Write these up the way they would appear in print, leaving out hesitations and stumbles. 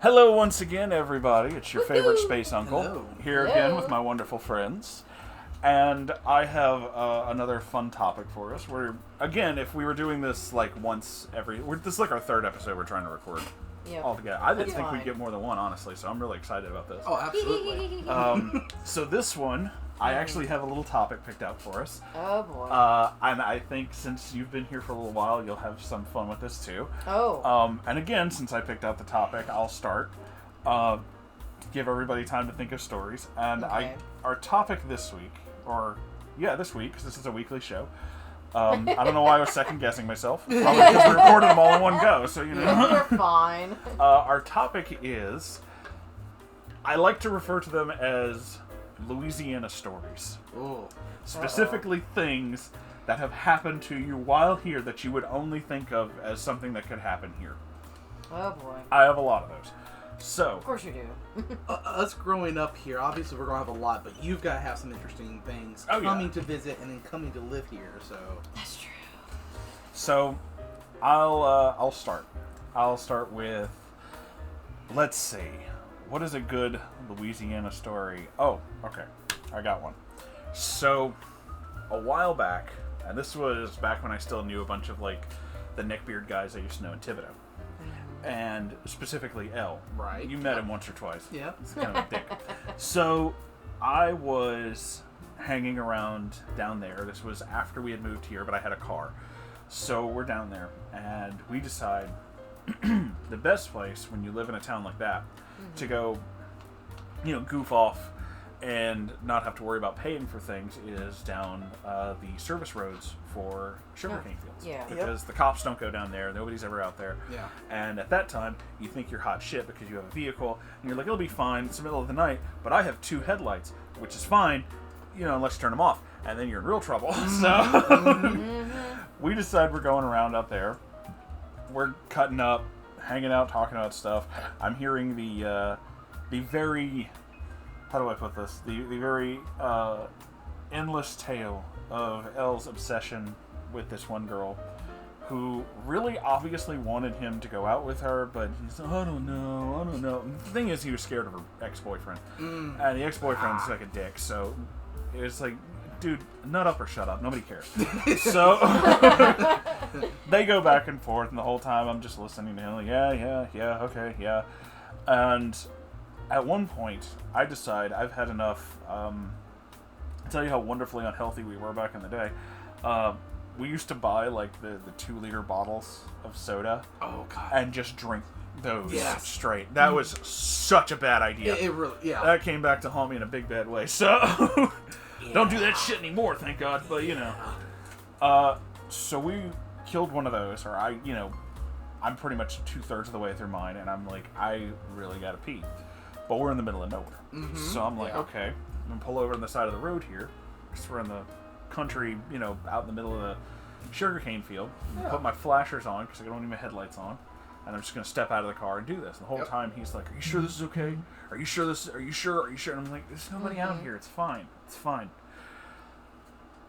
Hello once again, everybody. It's your favorite space uncle. Hello. Here again with my wonderful friends. And I have another fun topic for us. Again, if we were doing this like once every... this is like our third episode we're trying to record all together. I didn't think we'd get more than one, honestly, so I'm really excited about this. Oh, absolutely. So this one, I actually have a little topic picked out for us. Oh, boy. And I think since you've been here for a little while, you'll have some fun with this, too. Oh. And again, since I picked out the topic, I'll start. Give everybody time to think of stories. And our topic this week, this week, because this is a weekly show. I don't know why I was second-guessing myself. Probably because we recorded them all in one go, so you know. You're fine. Our topic is... I like to refer to them as Louisiana stories. Oh. Specifically things that have happened to you while here that you would only think of as something that could happen here. Oh, boy. I have a lot of those. So... Of course you do. Us growing up here, obviously we're going to have a lot, but you've got to have some interesting things coming to visit and then coming to live here, so... That's true. So, I'll start. I'll start with... Let's see. What is a good Louisiana story? Oh, okay. I got one. So, a while back, and this was back when I still knew a bunch of, like, the neckbeard guys I used to know in Thibodeau. And specifically L. Right. You met him once or twice. Yeah. He's kind of a dick. So, I was hanging around down there. This was after we had moved here, but I had a car. So, we're down there, and we decide the best place when you live in a town like that to go, goof off and not have to worry about paying for things is down the service roads for sugarcane fields. Yeah. Because the cops don't go down there. Nobody's ever out there. Yeah. And at that time, you think you're hot shit because you have a vehicle, and you're like, it'll be fine. It's the middle of the night, but I have 2 headlights, which is fine, unless you turn them off. And then you're in real trouble. So we decide we're going around up there. We're cutting up, hanging out, talking about stuff. I'm hearing the very... How do I put this? The very endless tale of Elle's obsession with this one girl who really obviously wanted him to go out with her, but he's like, I don't know. The thing is, he was scared of her ex-boyfriend. And the ex-boyfriend's like a dick, so it was like, dude, nut up or shut up. Nobody cares. So they go back and forth, and the whole time I'm just listening to him like, yeah, okay, yeah. And at one point, I decide I've had enough. I'll tell you how wonderfully unhealthy we were back in the day. We used to buy like the 2-liter bottles of soda. Oh, God. And just drink those straight. That was such a bad idea. It really, That came back to haunt me in a big bad way. So don't do that shit anymore, thank God. But so we killed one of those, or I'm pretty much 2/3 of the way through mine, and I'm like, I really gotta pee. But we're in the middle of nowhere. So I'm like, okay, I'm going to pull over on the side of the road here, because we're in the country, out in the middle of the sugarcane field. Put my flashers on, because I don't need my headlights on. And I'm just going to step out of the car and do this. The whole time he's like, are you sure this is okay? Are you sure? And I'm like, there's nobody out here. It's fine. It's fine.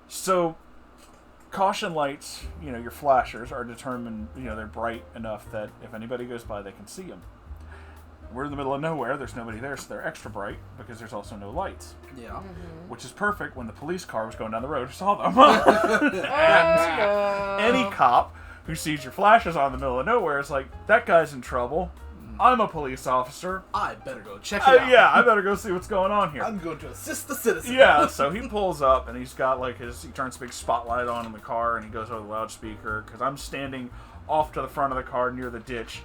So, caution lights, your flashers are determined, they're bright enough that if anybody goes by, they can see them. We're in the middle of nowhere. There's nobody there, so they're extra bright because there's also no lights. Yeah. Which is perfect when the police car was going down the road saw them. And any cop who sees your flashes on in the middle of nowhere is like, that guy's in trouble. I'm a police officer. I better go check it out. Yeah, I better go see what's going on here. I'm going to assist the citizen. Yeah, so he pulls up and he's got like he turns a big spotlight on in the car and he goes over the loudspeaker because I'm standing off to the front of the car near the ditch,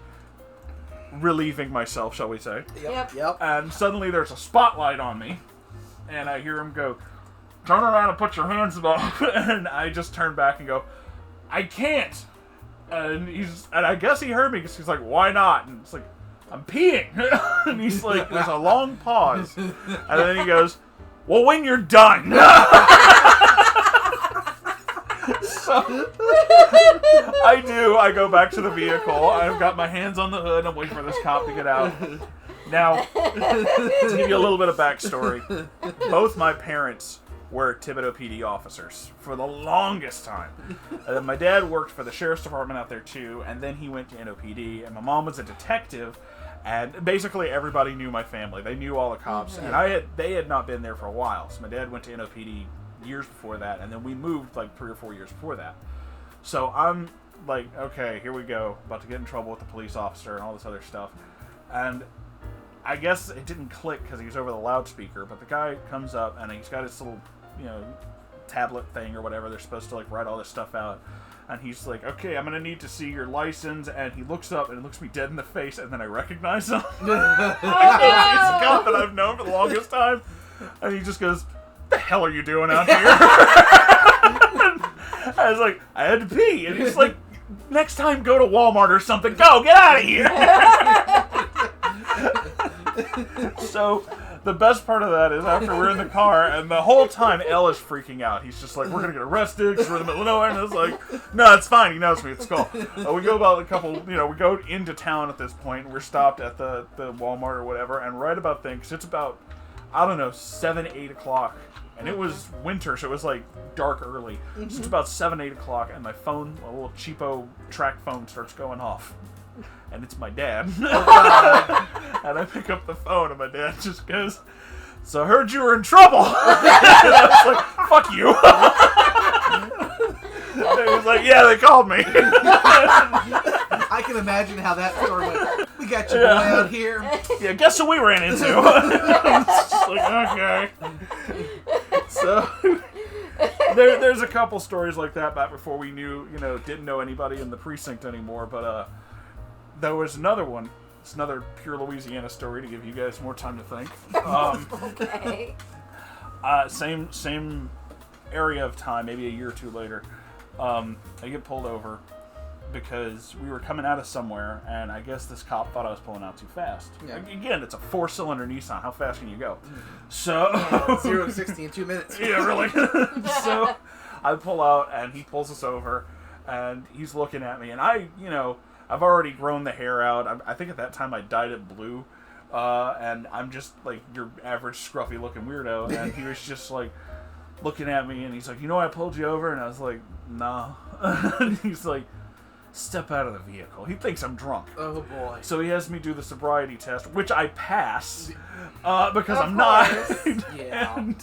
relieving myself, shall we say. Yep. And suddenly there's a spotlight on me, and I hear him go, turn around and put your hands above. And I just turn back and go, I can't. And I guess he heard me because he's like, why not? And it's like, I'm peeing. And he's like, there's a long pause. And then he goes, well, when you're done. So I go back to the vehicle. I've got my hands on the hood. I'm waiting for this cop to get out. Now, to give you a little bit of backstory, both my parents were Thibodeau PD officers for the longest time. My dad worked for the sheriff's department out there too, and then he went to NOPD, and my mom was a detective, And basically everybody knew my family. They knew all the cops. Mm-hmm. And they had not been there for a while. So my dad went to NOPD years before that, and then we moved like 3 or 4 years before that. So I'm like, okay, here we go. About to get in trouble with the police officer and all this other stuff. And I guess it didn't click because he was over the loudspeaker, but the guy comes up and he's got his little, tablet thing or whatever. They're supposed to like write all this stuff out. And he's like, okay, I'm going to need to see your license. And he looks up and looks me dead in the face, and then I recognize him. It's a cop that I've known for the longest time. And he just goes, what the hell are you doing out here? I was like, I had to pee. And he's like, next time go to Walmart or something. Go, get out of here. So the best part of that is after we're in the car, and the whole time Elle is freaking out. He's just like, we're going to get arrested because we're in the middle of nowhere. And I was like, no, it's fine. He knows me. It's cool. We go about a couple, we go into town at this point. And we're stopped at the Walmart or whatever. And right about then, because it's about, 7, 8 o'clock. And it was winter, so it was like dark early. So it's about 7, 8 o'clock, and my phone, a little cheapo track phone, starts going off. And it's my dad. And I pick up the phone, and my dad just goes, so I heard you were in trouble. And I was like, fuck you. And he was like, yeah, they called me. I can imagine how that story went. We got your boy out here. Yeah, guess who we ran into? It's just like, okay. So there's a couple stories like that back before we knew, didn't know anybody in the precinct anymore. But there was another one. It's another pure Louisiana story to give you guys more time to think. Okay. Same area of time, maybe a year or two later. I get pulled over because we were coming out of somewhere, and I guess this cop thought I was pulling out too fast. Yeah. Again, it's a 4-cylinder Nissan. How fast can you go? So 0 to 60 in 2 minutes. Yeah, really. So I pull out, and he pulls us over, and he's looking at me, and I've already grown the hair out. I think at that time I dyed it blue, and I'm just like your average scruffy looking weirdo, and he was just like looking at me, and he's like, I pulled you over, and I was like, nah. And he's like, step out of the vehicle. He thinks I'm drunk. Oh boy. So he has me do the sobriety test, which I pass because I'm not. Yeah. And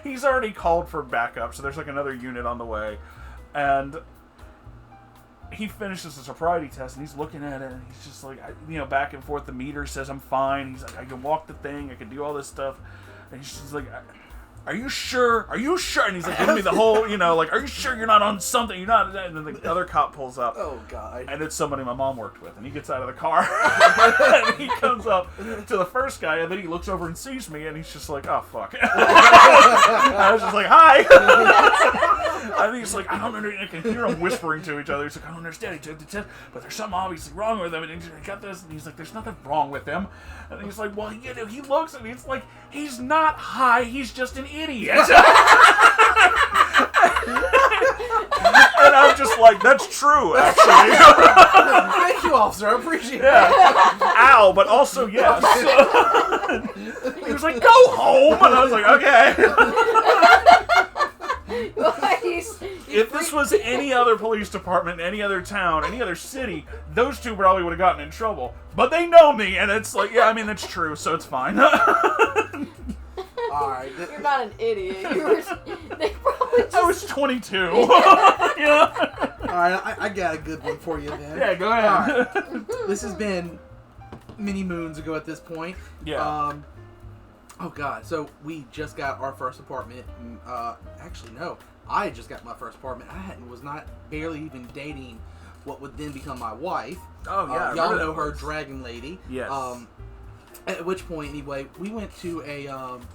he's already called for backup, so there's like another unit on the way. And he finishes the sobriety test, and he's looking at it, and he's just like, back and forth. The meter says I'm fine. He's like, I can walk the thing. I can do all this stuff. And he's just like, are you sure? Are you sure? And he's like giving me the whole, like, are you sure you're not on something? You're not. And then the other cop pulls up. Oh, God. And it's somebody my mom worked with. And he gets out of the car. And he comes up to the first guy. And then he looks over and sees me. And he's just like, oh, fuck. I was just like, hi. I think he's like, I don't understand. I can hear them whispering to each other. He's like, I don't understand. He took the test, but there's something obviously wrong with him. And he got this. And he's like, there's nothing wrong with him. And he's like, well, he looks and he's like, he's not high. He's just an idiot. And I'm just like, that's true, actually. Thank you, officer. I appreciate it. Ow, but also yes. He was like, go home. And I was like, okay. If this was any other police department, any other town, any other city, those two probably would have gotten in trouble. But they know me, and it's like, yeah, I mean, that's true, so it's fine. All right. You're not an idiot. They probably just... I was 22. Yeah. All right, I got a good one for you then. Yeah, go ahead. All right. This has been many moons ago at this point. Yeah. Oh, God. So we just got our first apartment. Actually, no. I just got my first apartment. Was not barely even dating what would then become my wife. Oh, yeah. Y'all know her, Dragon Lady. Yes. At which point, anyway, we went to a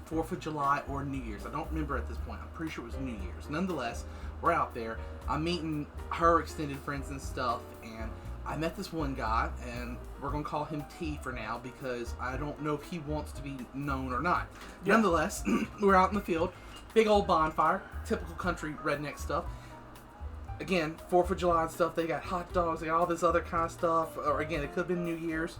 4th of July or New Year's. I don't remember at this point. I'm pretty sure it was New Year's. Nonetheless, we're out there. I'm meeting her extended friends and stuff, and I met this one guy, and we're going to call him T for now because I don't know if he wants to be known or not. Yeah. Nonetheless, we're out in the field. Big old bonfire. Typical country redneck stuff. Again, 4th of July and stuff. They got hot dogs. They got all this other kind of stuff. Or again, it could have been New Year's.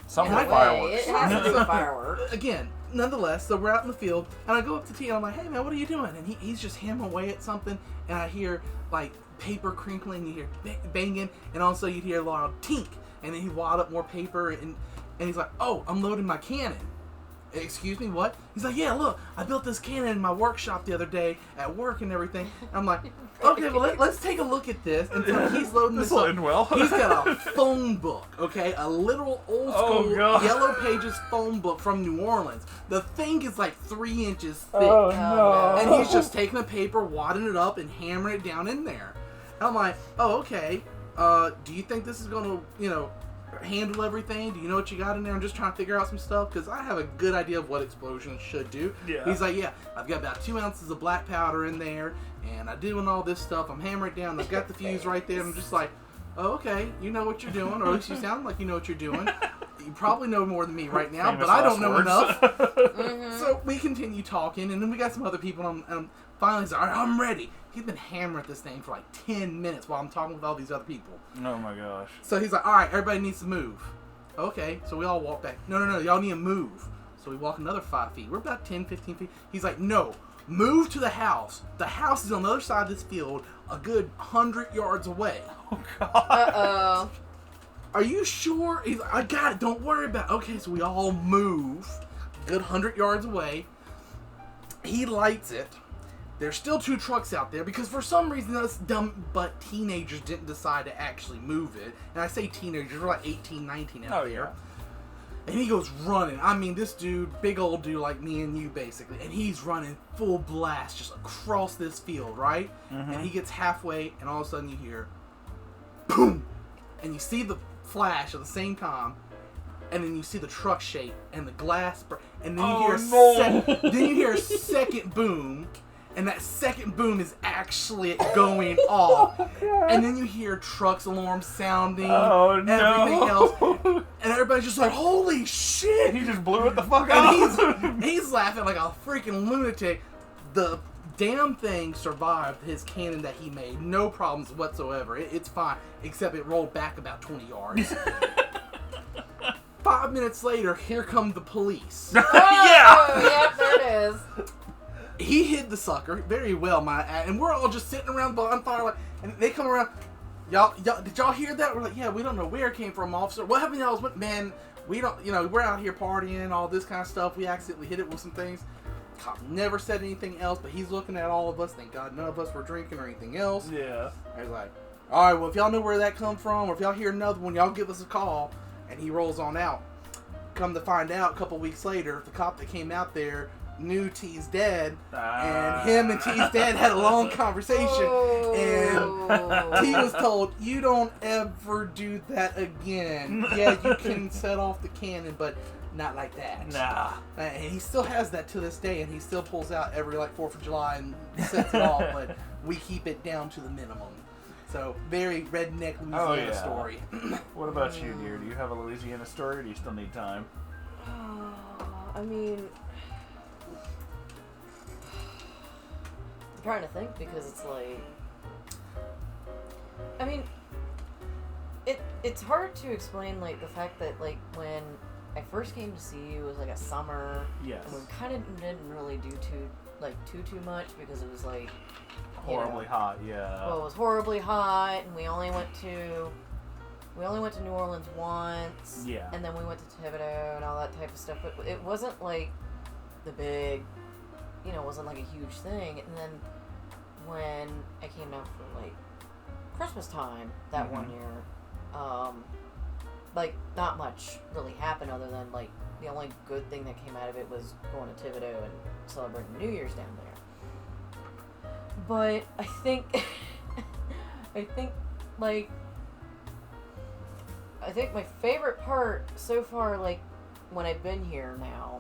Some fireworks. It has to be fireworks. Again, nonetheless, so we're out in the field, and I go up to T, and I'm like, hey, man, what are you doing? And he's just hammering away at something, and I hear, like, paper crinkling, you hear banging, and also you hear a loud tink, and then he wad up more paper, and And he's like, oh, I'm loading my cannon. Excuse me, what? He's like, yeah, look, I built this cannon in my workshop the other day at work and everything. I'm like, okay, well, let's take a look at this. And so he's loading this up. End well. He's got a phone book, okay? A literal old school Yellow Pages phone book from New Orleans. The thing is like 3 inches thick. Oh, no. And he's just taking a paper, wadding it up, and hammering it down in there. And I'm like, oh, okay. Do you think this is going to, handle everything? Do you know what you got in there? I'm just trying to figure out some stuff because I have a good idea of what explosions should do. Yeah. He's like, yeah, I've got about 2 ounces of black powder in there, and I'm doing all this stuff. I'm hammering it down. I've got the fuse right there. I'm just like, oh, okay, you know what you're doing, or at least you sound like you know what you're doing. You probably know more than me right now, Famous but I don't last know words. enough. So we continue talking, and then we got some other people, and finally he's like, all right, I'm ready. He's been hammering at this thing for like 10 minutes while I'm talking with all these other people. Oh my gosh. So he's like, all right, everybody needs to move. Okay, so we all walk back. No, y'all need to move. So we walk another 5 feet. We're about 10, 15 feet. He's like, no, move to the house. The house is on the other side of this field, a good 100 yards away. Oh god. Uh-oh. Are you sure? He's like, I got it, don't worry about it. Okay, so we all move, a good 100 yards away. He lights it. There's still 2 trucks out there because for some reason those dumb but teenagers didn't decide to actually move it. And I say teenagers, we're like 18, 19 out there. Yeah. And he goes running. I mean, this dude, big old dude like me and you basically. And he's running full blast just across this field, right? Mm-hmm. And he gets halfway and all of a sudden you hear boom. And you see the flash at the same time. And then you see the truck shake and the glass and then you hear a second boom. And that second boom is actually going off. And then you hear trucks alarms sounding, everything else. And everybody's just like, holy shit! He just blew it the fuck out. And he's laughing like a freaking lunatic. The damn thing survived his cannon that he made. No problems whatsoever. It's fine. Except it rolled back about 20 yards. 5 minutes later, here come the police. Oh, yep, there it is. He hid the sucker very well, and we're all just sitting around the bonfire, like, and they come around. Y'all, did y'all hear that? We're like, yeah, we don't know where it came from, officer. What happened? Y'all was, man, we don't, we're out here partying, all this kind of stuff. We accidentally hit it with some things. Cop never said anything else, but he's looking at all of us. Thank God none of us were drinking or anything else. Yeah. And he's like, all right, well, if y'all know where that come from, or if y'all hear another one, y'all give us a call. And he rolls on out. Come to find out, a couple weeks later, the cop that came out there knew T's dad, and him and T's dad had a long conversation, and T was told, you don't ever do that again. Yeah, you can set off the cannon, but not like that. Nah. And he still has that to this day, and he still pulls out every 4th of July and sets it off, but we keep it down to the minimum. So, very redneck Louisiana story. What about you, dear? Do you have a Louisiana story, or do you still need time? I mean, I'm trying to think because it's like, I mean, it's hard to explain the fact that when I first came to see you, it was a summer. Yes. And we kind of didn't really do too much because it was horribly hot. Yeah. Well, it was horribly hot, and we only went to New Orleans once. Yeah. And then we went to Thibodeau and all that type of stuff. But it wasn't the big, it wasn't a huge thing. And then when I came down for Christmas time that one year, not much really happened other than the only good thing that came out of it was going to Thibodeau and celebrating New Year's down there. But I think my favorite part so far, when I've been here now,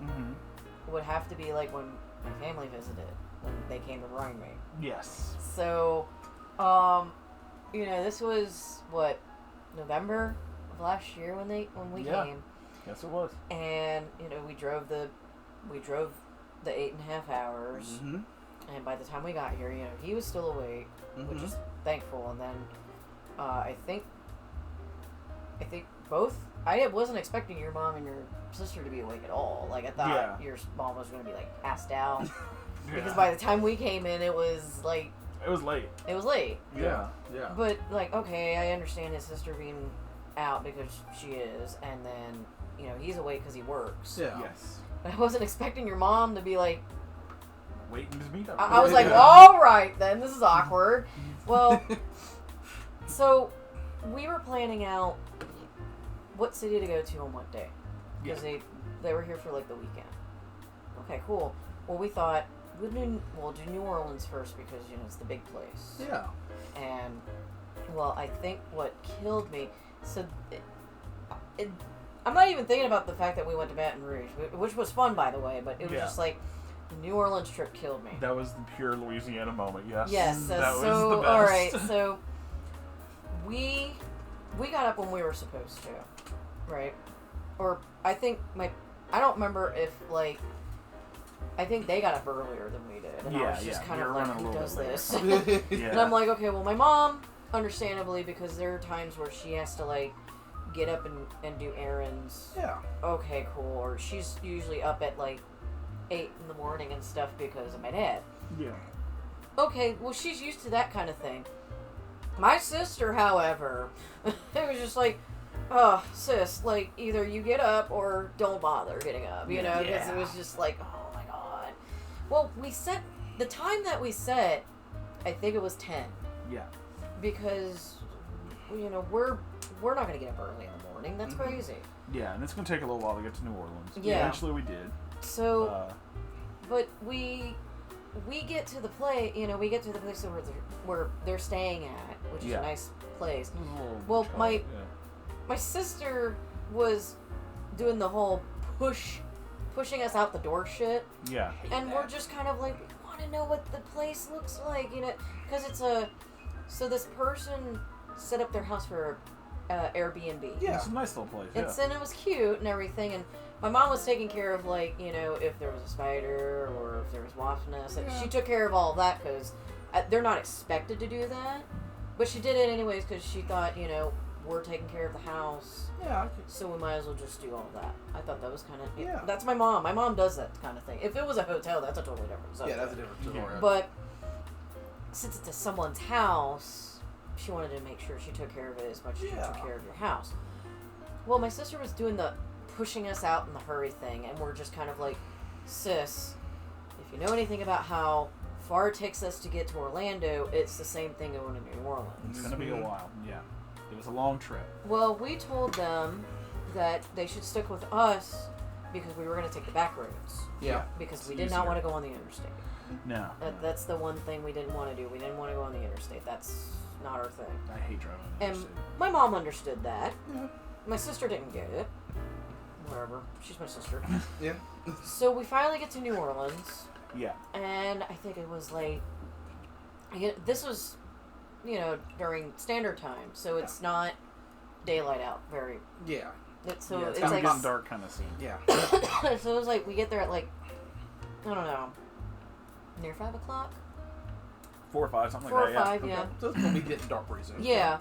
would have to be when my family visited, when they came to bring me. Yes. So, this was November of last year when we came. Yes, it was. And we drove the 8.5 hours. Mm-hmm. And by the time we got here, he was still awake, which is thankful. And then I think both. I wasn't expecting your mom and your sister to be awake at all. I thought your mom was going to be passed out because by the time we came in, it was it was late. It was late. Yeah. But okay, I understand his sister being out because she is, and then he's awake because he works. Yeah. Yes. But I wasn't expecting your mom to be like, Waiting to meet up. I was like, well, all right then, this is awkward. Well, so we were planning out what city to go to on what day. Because they were here for like the weekend. Okay, cool. Well, we thought we'll do New Orleans first because it's the big place. Yeah. And well, I think what killed me. So I'm not even thinking about the fact that we went to Baton Rouge, which was fun by the way. But it was just like the New Orleans trip killed me. That was the pure Louisiana moment. Yes. Yes. That was so the best. all right. So we got up when we were supposed to, right? Or I think I don't remember if like. I think they got up earlier than we did. And I was just kind of like, who does this? And I'm like, okay, well, my mom, understandably, because there are times where she has to, like, get up and do errands. Yeah. Okay, cool. Or she's usually up at, like, 8 in the morning and stuff because of my dad. Yeah. Okay, well, she's used to that kind of thing. My sister, however, it was just like, oh, sis, like, either you get up or don't bother getting up, you know? Because it was just like, oh. Well, we set the time that we set. I think it was 10. Yeah. Because, we're not gonna get up early in the morning. That's crazy. Yeah, and it's gonna take a little while to get to New Orleans. Yeah. Eventually, we did. So, but we get to the place. We get to the place where they're staying at, which is a nice place. Well, my sister was doing the whole pushing us out the door shit. Yeah. And we're just kind of like, we want to know what the place looks like, because so this person set up their house for Airbnb. Yeah. It's a nice little place, And it was cute and everything, and my mom was taking care of, like, if there was a spider or if there was wasp nest. And she took care of all of that because they're not expected to do that, but she did it anyways because she thought, we're taking care of the house. Yeah. So we might as well just do all that. I thought that was kind of... Yeah. That's my mom. My mom does that kind of thing. If it was a hotel, that's a totally different subject. Yeah, that's a different story. Yeah. But since it's someone's house, she wanted to make sure she took care of it as much as you took care of your house. Well, my sister was doing the pushing us out in the hurry thing, and we're just kind of like, sis, if you know anything about how far it takes us to get to Orlando, it's the same thing going to New Orleans. It's gonna be a while. Yeah. It was a long trip. Well, we told them that they should stick with us because we were going to take the back roads. Yeah. Because we did not want to go on the interstate. No. That's the one thing we didn't want to do. We didn't want to go on the interstate. That's not our thing. I hate driving on the And interstate. my mom understood that. My sister didn't get it. Whatever. She's my sister. Yeah. So we finally get to New Orleans. Yeah. And I think it was like... This was... during standard time, so it's not daylight out very. Yeah. It's it's like getting dark kind of scene. Yeah. So it was like we get there at like, I don't know, near 5 o'clock. 4 or 5, something 4 like or that. 5, Okay. yeah. So it's gonna be getting dark pretty soon. Yeah,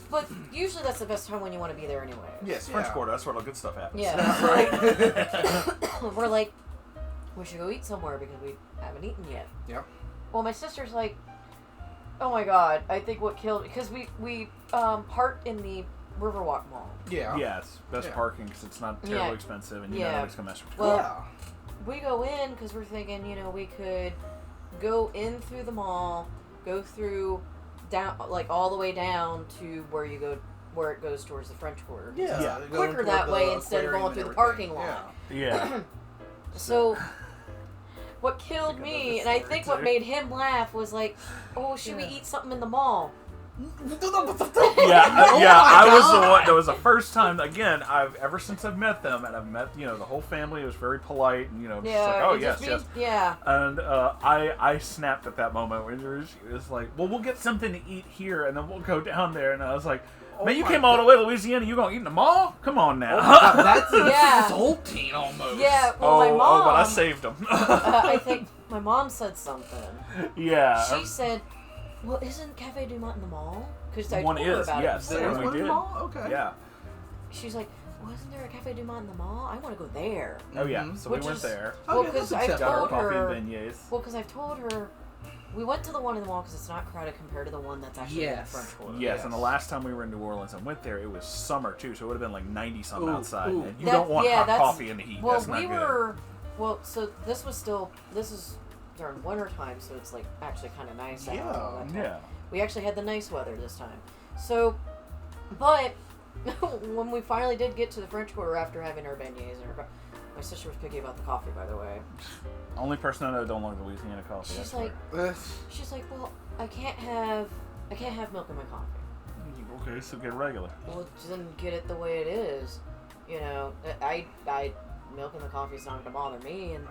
but usually that's the best time when you want to be there anyway. Yes. French Quarter. That's where all the good stuff happens. Yeah. That's right. We're like, we should go eat somewhere because we haven't eaten yet. Yep. Well, my sister's like, oh my god, I think what killed... Because we parked in the Riverwalk Mall. Yeah. Yeah, it's best parking because it's not terribly expensive and nobody's going to mess with you. Well, we go in because we're thinking, we could go in through the mall, go through down, like all the way down to where it goes towards the French Quarter. Yeah. Quicker that way instead of going through the parking lot. Yeah. So... What killed me, and I think what made him laugh, was like, oh, should we eat something in the mall? I was the one. That was the first time. Again, ever since I've met them, and I've met the whole family. It was very polite, and just like, oh yes, yes. Yeah. And I snapped at that moment when it was like, well, we'll get something to eat here, and then we'll go down there. And I was like, man, you came all the way to Louisiana. You gonna eat in the mall? Come on now. That's this whole teen almost. Yeah. Well, my mom. But I saved them. I think my mom said something. Yeah. She said, well, isn't Cafe Du Monde in the mall? Because I one told her is, about yes. it. There's we one in did. the mall? Okay. Yeah. She's like, well, isn't there a Cafe Du Monde in the mall? I want to go there. Oh yeah. So Which we went is- there. Well, Okay, because that's I acceptable. told Got our coffee her. and beignets. Well, because I've told her we went to the one in the mall because it's not crowded compared to the one that's actually in the French Quarter. Yes, and the last time we were in New Orleans and went there, it was summer too, so it would have been like 90-something outside. And you don't want hot coffee in the heat. Well, that's not good. Well, so this is during winter time, so it's like actually kind of nice out. Yeah. We actually had the nice weather this time. So, but when we finally did get to the French Quarter after having our beignets and my sister was picky about the coffee, by the way. Only person I know don't like Louisiana coffee. She's like, well, I can't have milk in my coffee. Okay, so get regular. Well, then get it the way it is. You know, I milk in the coffee is not gonna bother me, and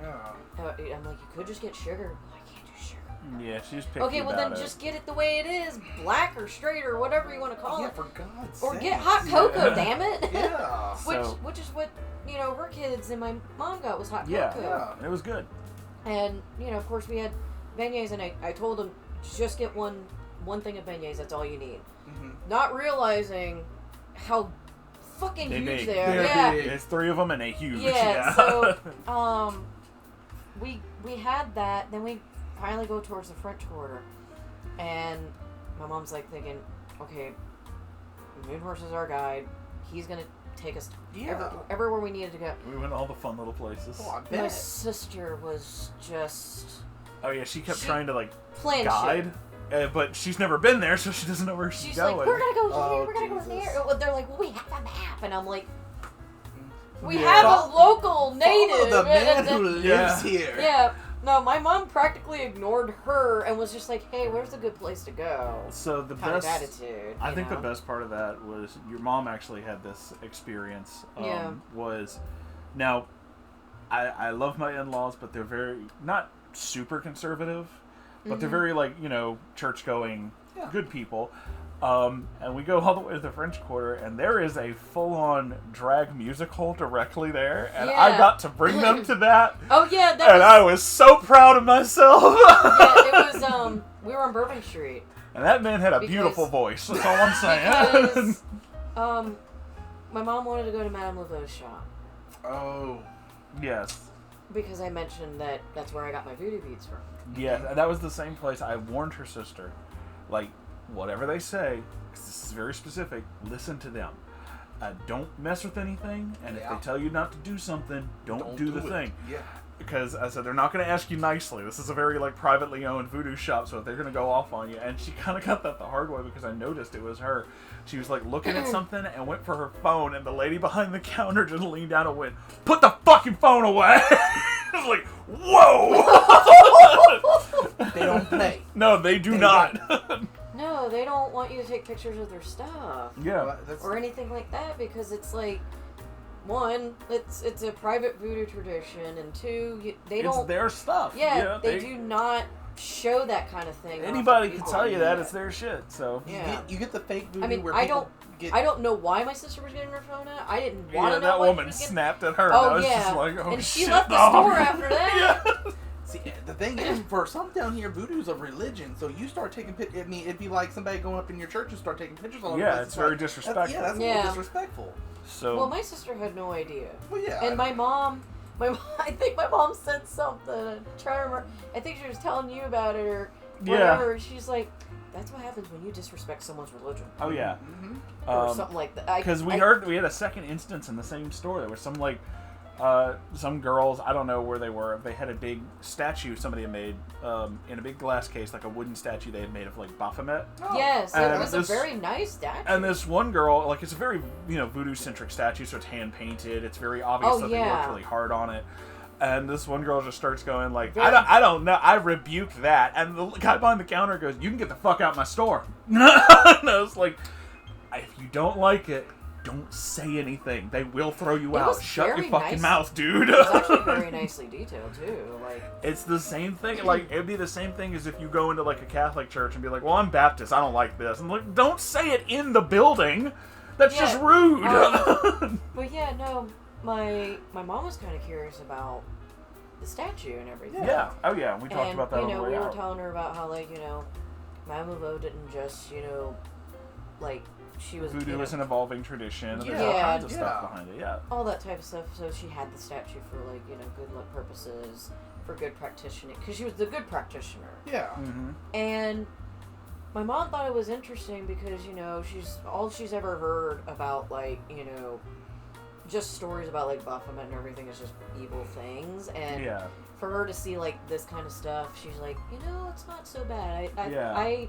I'm like, you could just get sugar. Well, I can't do sugar. Yeah, she's picky Okay, well then about just get it the way it is, black or straight or whatever you want to call it. For God's Or sake. get hot cocoa, damn it. Yeah. which is what her kids and my mom got was hot cocoa. Yeah, it was good. And of course we had beignets, and I told them just get one thing of beignets. That's all you need. Mm-hmm. Not realizing how fucking huge big. they are. They're big. There's 3 of them and they huge. Yeah. So we had that. Then we finally go towards the French Quarter, and my mom's like thinking, okay, Moonhorse is our guide. He's gonna take us everywhere we needed to go. We went to all the fun little places. Oh, I bet. My sister was just... Oh yeah, she kept trying to like plan guide, but she's never been there, so she doesn't know where she's going. She's like, we're gonna go here, we're gonna Jesus. go there. Well, they're like, well, we have a map, and I'm like, we have a local native. Follow the man who lives here. Yeah. No, my mom practically ignored her and was just like, hey, where's a good place to go? So the kind best of attitude. I think the best part of that was your mom actually had this experience. Was now, I love my in-laws, but they're very not super conservative, but they're very church going, good people. And we go all the way to the French Quarter, and there is a full-on drag music hall directly there, and I got to bring them to that. Oh yeah, I was so proud of myself. Yeah, it was. We were on Bourbon Street, and that man had a beautiful voice. That's all I'm saying. Because, my mom wanted to go to Madame Laveau's shop. Oh, yes. Because I mentioned that's where I got my voodoo beads from. Yeah, and that was the same place. I warned her sister, like, whatever they say, because this is very specific, listen to them. Don't mess with anything, and if they tell you not to do something, don't do the thing. Yeah. Because I said, they're not going to ask you nicely. This is a very, privately owned voodoo shop, so they're going to go off on you. And she kind of got that the hard way because I noticed it was her. She was, looking at something and went for her phone, and the lady behind the counter just leaned down and went, put the fucking phone away! I was like, whoa! They don't play. No, they do not. No, they don't want you to take pictures of their stuff. Yeah. Or anything like that, because it's like, one, it's a private voodoo tradition, and two, they don't... It's their stuff. Yeah, they do not show that kind of thing. Anybody can tell you that. It's their shit, so... Yeah. You get the fake voodoo I don't know why my sister was getting her phone out. I didn't want to know that why woman she was getting... snapped at her. Oh, and I was yeah. just like, oh, and she shit, left the store after that. Yeah. See, the thing is, for some down here, voodoo's a religion. So you start taking pictures. I mean, it'd be like somebody going up in your church and start taking pictures all over. Yeah, it's very disrespectful. That's a little disrespectful. So. Well, my sister had no idea. Well, yeah. And my mom, I think my mom said something. I'm trying to remember. I think she was telling you about it or whatever. Yeah. She's like, that's what happens when you disrespect someone's religion. Oh yeah. Mm-hmm. Or something like that. Because we had a second instance in the same store. There was some girls, I don't know where they were. They had a big statue somebody had made in a big glass case, like a wooden statue they had made of Baphomet. Oh. Yes, it was a very nice statue. And this one girl, it's a very voodoo-centric statue, so it's hand painted. It's very obvious that they worked really hard on it. And this one girl just starts going I don't know. I rebuke that. And the guy behind the counter goes, you can get the fuck out of my store. And I was like, if you don't like it, don't say anything. They will throw you out. Shut your fucking mouth, dude. It was actually very nicely detailed, too. It's the same thing. It'd be the same thing as if you go into, a Catholic church and be like, well, I'm Baptist. I don't like this. And, don't say it in the building. That's just rude. But, yeah, no. My mom was kind of curious about the statue and everything. Yeah. Oh, yeah. We talked about that on the way we out. were telling her about how, Madame Laveau didn't just, she was... Voodoo is an evolving tradition. Yeah. There's all kinds of stuff behind it, yeah. All that type of stuff. So she had the statue for, good luck purposes, for good practitioner, because she was the good practitioner. Yeah. Mm-hmm. And my mom thought it was interesting because, she's ever heard about, like, just stories about, like, Baphomet and everything is just evil things. And for her to see, like, this kind of stuff, she's like, it's not so bad.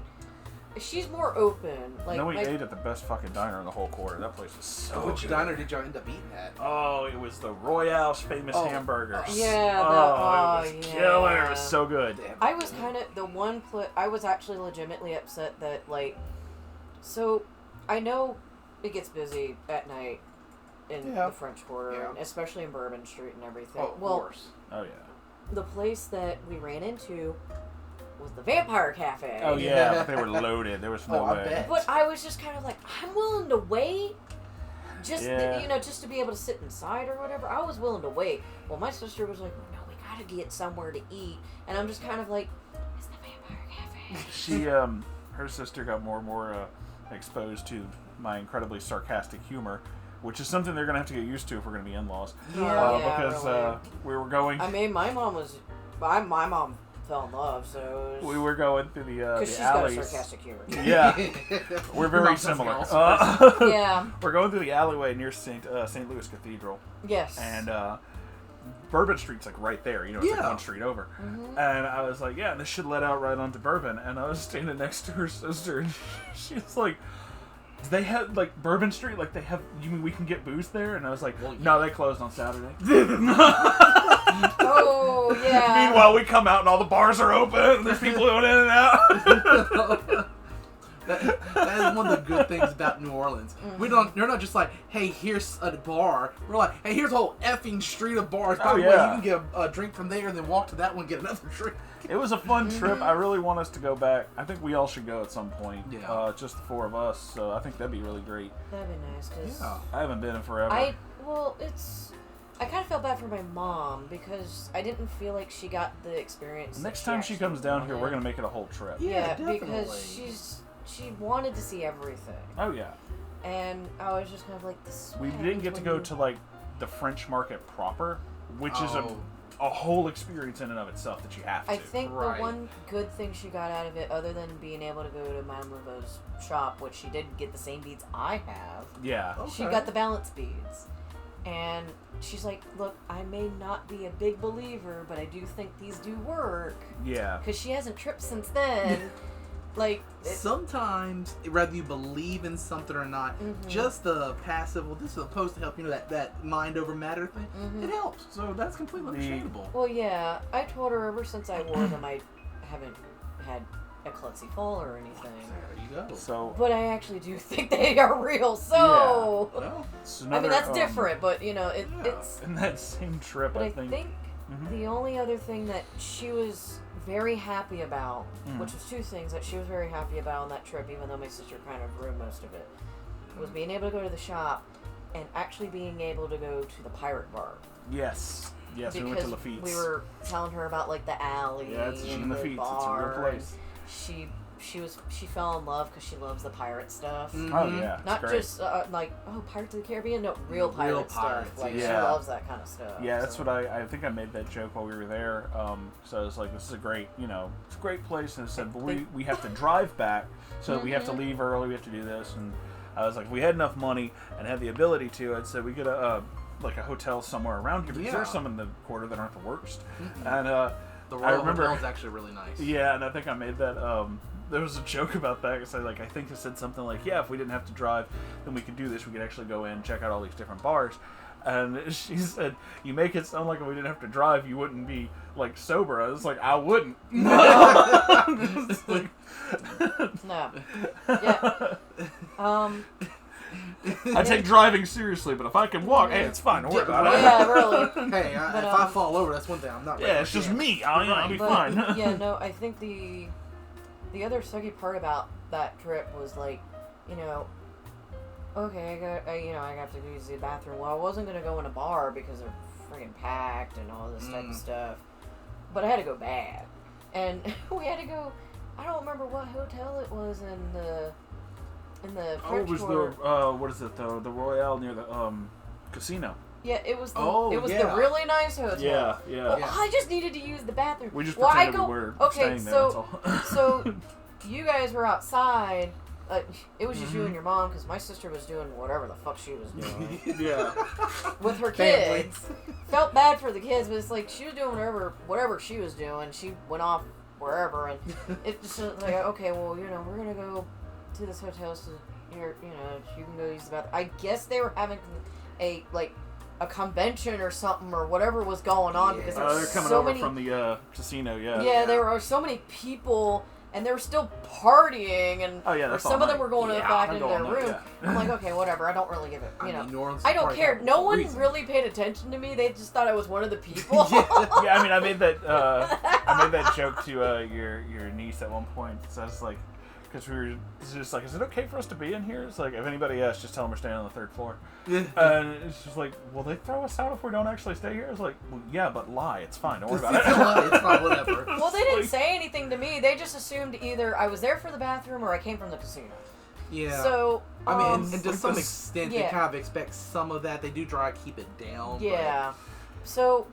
She's more open. Like, then we ate at the best fucking diner in the whole quarter. That place was so Which good. diner did y'all end up eating at? Oh, it was the Royale's famous hamburgers. Yeah. It was killer. It was so good. I was kind of I was actually legitimately upset that, like, so I know it gets busy at night in the French Quarter, and especially in Bourbon Street and everything. Oh, of course. Oh, yeah. The place that we ran into was the Vampire Cafe. Oh, yeah, but they were loaded. There was no way. I bet. But I was just kind of like, I'm willing to wait. Just, just to be able to sit inside or whatever. I was willing to wait. Well, my sister was like, no, we gotta get somewhere to eat. And I'm just kind of like, it's the Vampire Cafe. She, her sister got more and more exposed to my incredibly sarcastic humor, which is something they're going to have to get used to if we're going to be in-laws. Because really. We were going... I mean, my mom fell in love, so... We were going through the alleys. Because she's got a sarcastic humor. Yeah. We're very similar. Yeah. We're going through the alleyway near St. Louis Cathedral. Yes. And Bourbon Street's like right there. It's like one street over. Mm-hmm. And I was like, yeah, this should let out right onto Bourbon. And I was standing next to her sister, and she was like... They had, like, Bourbon Street, like, they have, you mean we can get booze there? And I was like, no, they closed on Saturday. Oh, yeah. Meanwhile, we come out and all the bars are open, and there's people going in and out. That is one of the good things about New Orleans. Mm-hmm. You're not just like, hey, here's a bar. We're like, hey, here's a whole effing street of bars. By Oh, the way, yeah. you can get a drink from there and then walk to that one and get another drink. It was a fun trip. I really want us to go back. I think we all should go at some point. Yeah. Just the four of us, so I think that'd be really great. That'd be nice, because... Yeah. I haven't been in forever. I kind of felt bad for my mom, because I didn't feel like she got the experience. Next time she comes down here, we're going to make it a whole trip. Yeah, because she wanted to see everything. Oh, yeah. And I was just kind of like, this. We didn't get to go to, like, the French market proper, which is a whole experience in and of itself that you have to. I think the one good thing she got out of it, other than being able to go to Madame Laveau's shop, which she did get the same beads I have. Yeah. Okay. She got the balance beads. And she's like, look, I may not be a big believer, but I do think these do work. Yeah. Because she hasn't tripped since then. Like, sometimes, whether you believe in something or not, just the passive, well, this is supposed to help, that mind over matter thing, it helps. So that's completely understandable. Well, yeah, I told her ever since I wore them, I haven't had a klutzy fall or anything. There you go. So, but I actually do think they are real, so... Yeah. Well, I mean, that's different, but, it's... In that same trip, but I think the only other thing that she was very happy about, which was two things that she was very happy about on that trip, even though my sister kind of ruined most of it, was being able to go to the shop and actually being able to go to the pirate bar. Yes, because we went to Lafitte's. We were telling her about, like, the alley it's and the Lafitte's. bar. It's a real place. She fell in love because she loves the pirate stuff. Oh yeah, not great. Just like Pirates of the Caribbean. No, real pirate stuff. Like she loves that kind of stuff. Yeah, that's what I think I made that joke while we were there. So I was like, this is a great, it's a great place. And I said, but we have to drive back, so we have to leave early. We have to do this. And I was like, if we had enough money and had the ability to, I'd say we get a hotel somewhere around here, because there's some in the quarter that aren't the worst. And the Royal Hotel is actually really nice. Yeah, and I think I made that. There was a joke about that, because I think I said something like, yeah, if we didn't have to drive, then we could do this. We could actually go in, check out all these different bars. And she said, you make it sound like if we didn't have to drive, you wouldn't be, like, sober. I was like, I wouldn't. No. Yeah. I take driving seriously, but if I can walk, hey, it's fine. Don't worry about it. Yeah, really. Hey, if I fall over, that's one thing. I'm not. Yeah, it's just me. I'll be fine. Yeah, no, I think the other sucky part about that trip was, like, okay, I got to use the bathroom. Well, I wasn't gonna go in a bar because they're friggin' packed and all this type of stuff, but I had to go bad, and we had to go. I don't remember what hotel it was in the French it was Quarter. what is it, the Royale near the casino. Yeah, it was the yeah. the really nice hotel. Yeah, yeah. Well, Yeah. I just needed to use the bathroom. We just well, pretended we were staying there, that's all. so you guys were outside. It was just you and your mom, because my sister was doing whatever the fuck she was doing Yeah. with her Family. kids. Felt bad for the kids, but it's like she was doing whatever she was doing. She went off wherever, and it just was like, okay, well, we're gonna go to this hotel, so you can go use the bathroom. I guess they were having a convention or something or whatever was going on, because there were they're coming so over many from the casino. Yeah. Yeah, there were so many people, and they were still partying, and that's some all of them night. were going back into their room. Yeah. I'm like, okay, whatever. I don't really give it. I mean, New Orleans I is don't party care. capital No for a one reason. really paid attention to me. They just thought I was one of the people. Yeah, I mean, I made that joke to your niece at one point. So I was like, because we were just like, is it okay for us to be in here? It's like, if anybody asks, just tell them we're staying on the 3rd floor. And it's just like, will they throw us out if we don't actually stay here? It's like, well, yeah, but lie. It's fine. Don't worry about it. It's fine, whatever. Well, they didn't say anything to me. They just assumed either I was there for the bathroom or I came from the casino. Yeah. So, I mean, and to some extent, they yeah. kind of expect some of that. They do try to keep it down. Yeah. So,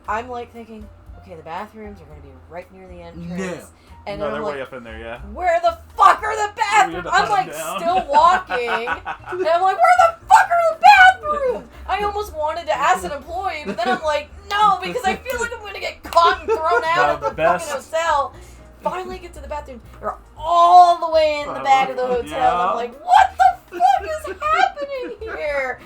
I'm like thinking, okay, the bathrooms are going to be right near the entrance. Yeah. And No, then they're I'm like, way up in there, yeah. where the fuck are the bathrooms? I'm like still walking, and I'm like, where the fuck are the bathrooms? I almost wanted to ask an employee, but then I'm like, no, because I feel like I'm going to get caught and thrown out of the fucking hotel. Finally get to the bathroom. They're all the way in the back of the hotel. Yeah. And I'm like, what the fuck is happening here?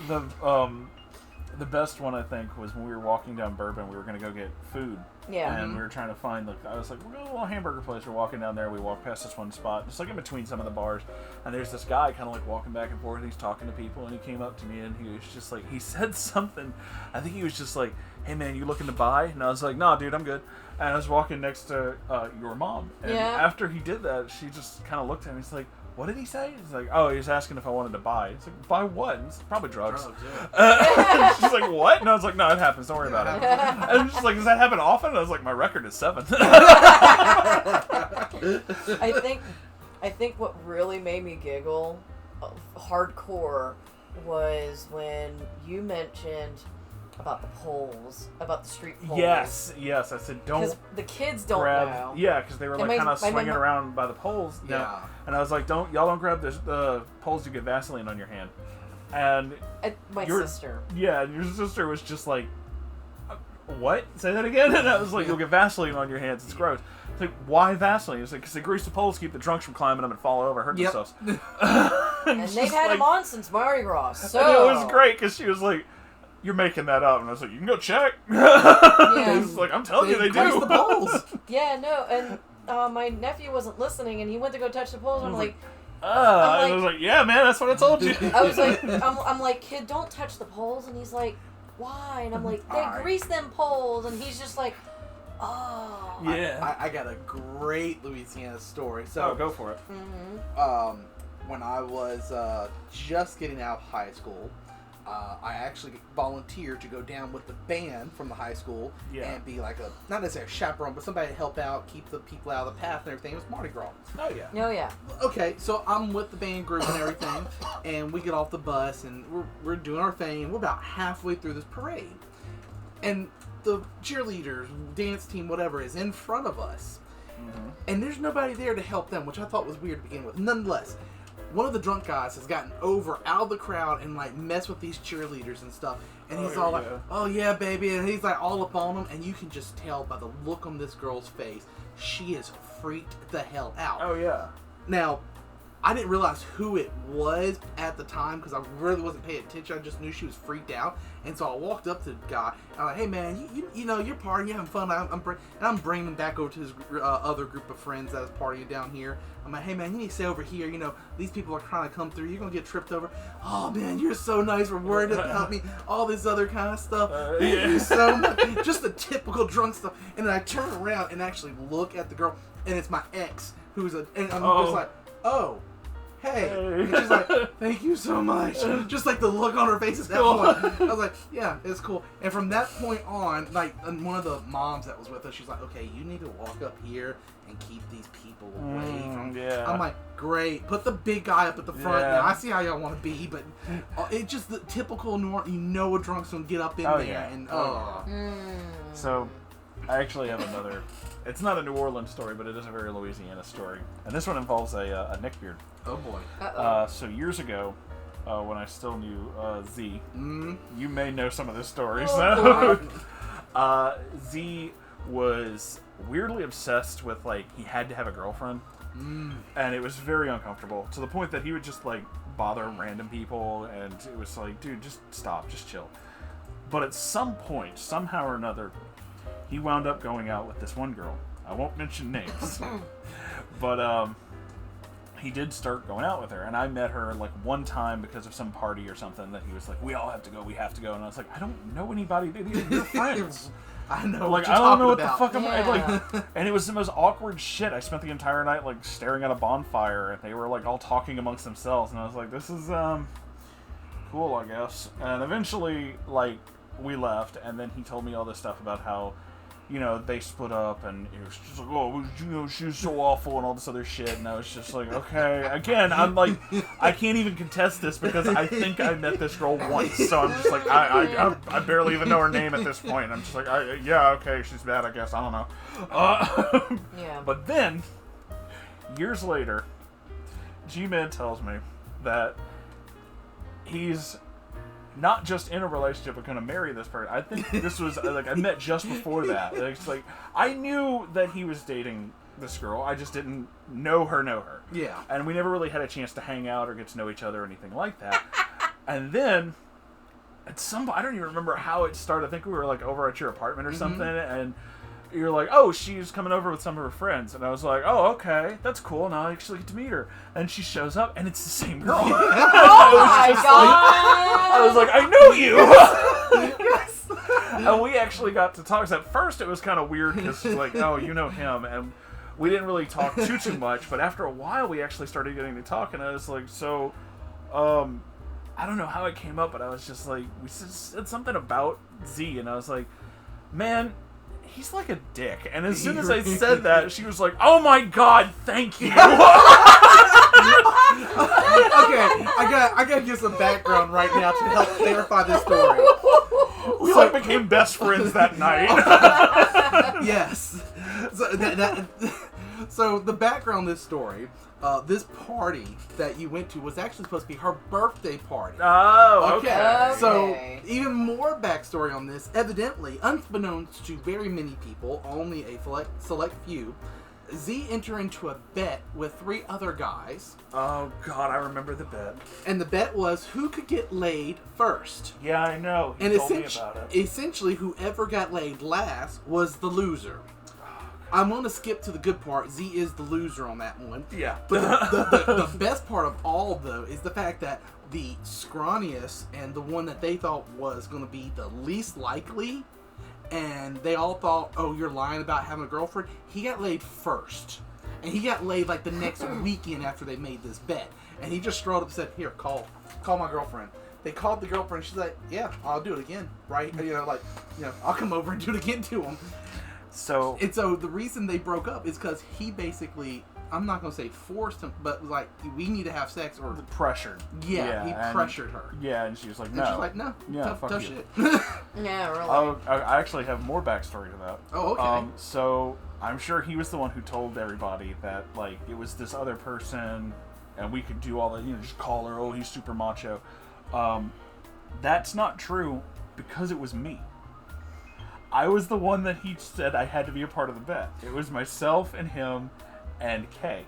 The best one, I think, was when we were walking down Bourbon. We were going to go get food. Yeah. And we were trying to find, I was like, we're going to a little hamburger place. We're walking down there. We walk past this one spot, just like in between some of the bars. And there's this guy kind of like walking back and forth. He's talking to people. And he came up to me and he was just like, he said something. I think he was just like, hey, man, you looking to buy? And I was like, nah, dude, I'm good. And I was walking next to your mom. And after he did that, she just kind of looked at me. He's like, what did he say? He's like, oh, he was asking if I wanted to buy. It's like, buy what? It's probably drugs. Yeah. She's like, what? And I was like, no, it happens. Don't worry about it. And she's like, does that happen often? And I was like, my record is 7. I think what really made me giggle hardcore was when you mentioned about the poles, about the street poles. Yes. I said, don't. Because the kids don't grab, know. Yeah, because they were like kind of swinging around by the poles. Yeah. And I was like, y'all don't grab the poles. You get Vaseline on your hand. And my sister. Yeah, and your sister was just like, what? Say that again? And I was like, you'll get Vaseline on your hands. It's gross. It's like, why Vaseline? It's like, because they grease the poles to keep the drunks from climbing them and falling over, hurt themselves. And they've had them on since Mardi Gras. So and it was great because she was like, you're making that up. And I was like, you can go check. Yeah. He's like, I'm telling you, they do. The poles. Yeah, no, and my nephew wasn't listening, and he went to go touch the poles, and I'm like, I was like, yeah, man, that's what I told you. I was like, I'm like, kid, don't touch the poles, and he's like, why? And I'm like, they grease them poles, and he's just like, oh. Yeah. I got a great Louisiana story. So go for it. Mm-hmm. When I was just getting out of high school, I actually volunteered to go down with the band from the high school and be like not necessarily a chaperone, but somebody to help out, keep the people out of the path and everything. It was Mardi Gras. Oh, yeah. Oh, yeah. Okay, so I'm with the band group and everything, and we get off the bus, and we're doing our thing, and we're about halfway through this parade. And the cheerleaders, dance team, whatever, is in front of us. Mm-hmm. And there's nobody there to help them, which I thought was weird to begin with. Nonetheless, one of the drunk guys has gotten over out of the crowd and like messed with these cheerleaders and stuff. And he's all like, oh yeah, baby. And he's like all up on them. And you can just tell by the look on this girl's face, she is freaked the hell out. Oh, yeah. Now, I didn't realize who it was at the time because I really wasn't paying attention. I just knew she was freaked out. And so I walked up to the guy. And I'm like, hey, man, you know, you're partying, you're having fun. I'm bringing him back over to his other group of friends that was partying down here. I'm like, hey, man, you need to stay over here. You know, these people are trying to come through. You're going to get tripped over. Oh, man, you're so nice. We're worried about me. All this other kind of stuff. Thank you so much. Just the typical drunk stuff. And then I turn around and actually look at the girl. And it's my ex, and I'm just like, oh. hey. And she's like, thank you so much. Just like the look on her face at that point. I was like, yeah, it's cool. And from that point on, like, and one of the moms that was with us, she's like, okay, you need to walk up here and keep these people away from. Yeah. I'm like, great. Put the big guy up at the front. Yeah. Now, I see how y'all want to be, but it's just the typical a drunk's gonna get up in there yeah. and So, I actually have another. It's not a New Orleans story, but it is a very Louisiana story, and this one involves a neckbeard. Oh boy. So years ago, when I still knew Z, Mm. you may know some of this story. Oh, So, Z was weirdly obsessed with, like, he had to have a girlfriend, and it was very uncomfortable to the point that he would just, like, bother random people, and it was like, dude, just stop, just chill. But at some point, somehow or another, he wound up going out with this one girl. I won't mention names, but he did start going out with her, and I met her like one time because of some party or something that he was like, we all have to go, and I was like, I don't know anybody, you're friends. I know. Like, what you're I don't know what talking the fuck about. I'm like, and it was the most awkward shit. I spent the entire night like staring at a bonfire, and they were like all talking amongst themselves, and I was like, this is cool, I guess. And eventually, like, we left, and then he told me all this stuff about how, you know, they split up, and it was just like, oh, you know, she was so awful and all this other shit, and I was just like, okay. Again, I'm like, I can't even contest this because I think I met this girl once, so I'm just like, I barely even know her name at this point. I'm just like, yeah, okay, she's bad, I guess, I don't know. Yeah. But then, years later, G-Man tells me that he's not just in a relationship but going to marry this person. I think this was, like, I met just before that. It's like, I knew that he was dating this girl. I just didn't know her. Yeah. And we never really had a chance to hang out or get to know each other or anything like that. And then, I don't even remember how it started. I think we were, like, over at your apartment or something, and you're like, oh, she's coming over with some of her friends. And I was like, oh, okay, that's cool. Now I actually get to meet her. And she shows up, and it's the same girl. Oh my god! I was like, I know you! Yes! And we actually got to talk. 'Cause at first it was kind of weird because, like, oh, you know him. And we didn't really talk too much. But after a while, we actually started getting to talk. And I was like, so, I don't know how it came up, but I was just like, we said something about Z. And I was like, man, he's like a dick. And as soon as I said that, she was like, oh my god, thank you. Okay, I gotta give some background right now to help clarify this story. We like became best friends that night. Yes. So the background of this story, this party that you went to was actually supposed to be her birthday party. Oh, okay. So, even more backstory on this. Evidently, unbeknownst to very many people, only a select few, Z entered into a bet with 3 other guys. Oh, God, I remember the bet. And the bet was who could get laid first. Yeah, I know. He told me about it. Essentially, whoever got laid last was the loser. I'm going to skip to the good part. Z is the loser on that one. Yeah. But the best part of all, though, is the fact that the scrawniest and the one that they thought was going to be the least likely, and they all thought, oh, you're lying about having a girlfriend, he got laid first. And he got laid like the next weekend after they made this bet. And he just strode up and said, here, call my girlfriend. They called the girlfriend. She's like, yeah, I'll do it again, right? I'll come over and do it again to him. So the reason they broke up is because he basically, I'm not going to say forced him, but was like, we need to have sex or... pressured. Yeah, he pressured her. Yeah, and she was like, no. And she's like, no, yeah, tough you. shit. Yeah, really. Oh, I actually have more backstory to that. Oh, okay. So, I'm sure he was the one who told everybody that, like, it was this other person, and we could do all that, just call her, oh, he's super macho. That's not true, because it was me. I was the one that he said I had to be a part of the bet. It was myself and him and Kay.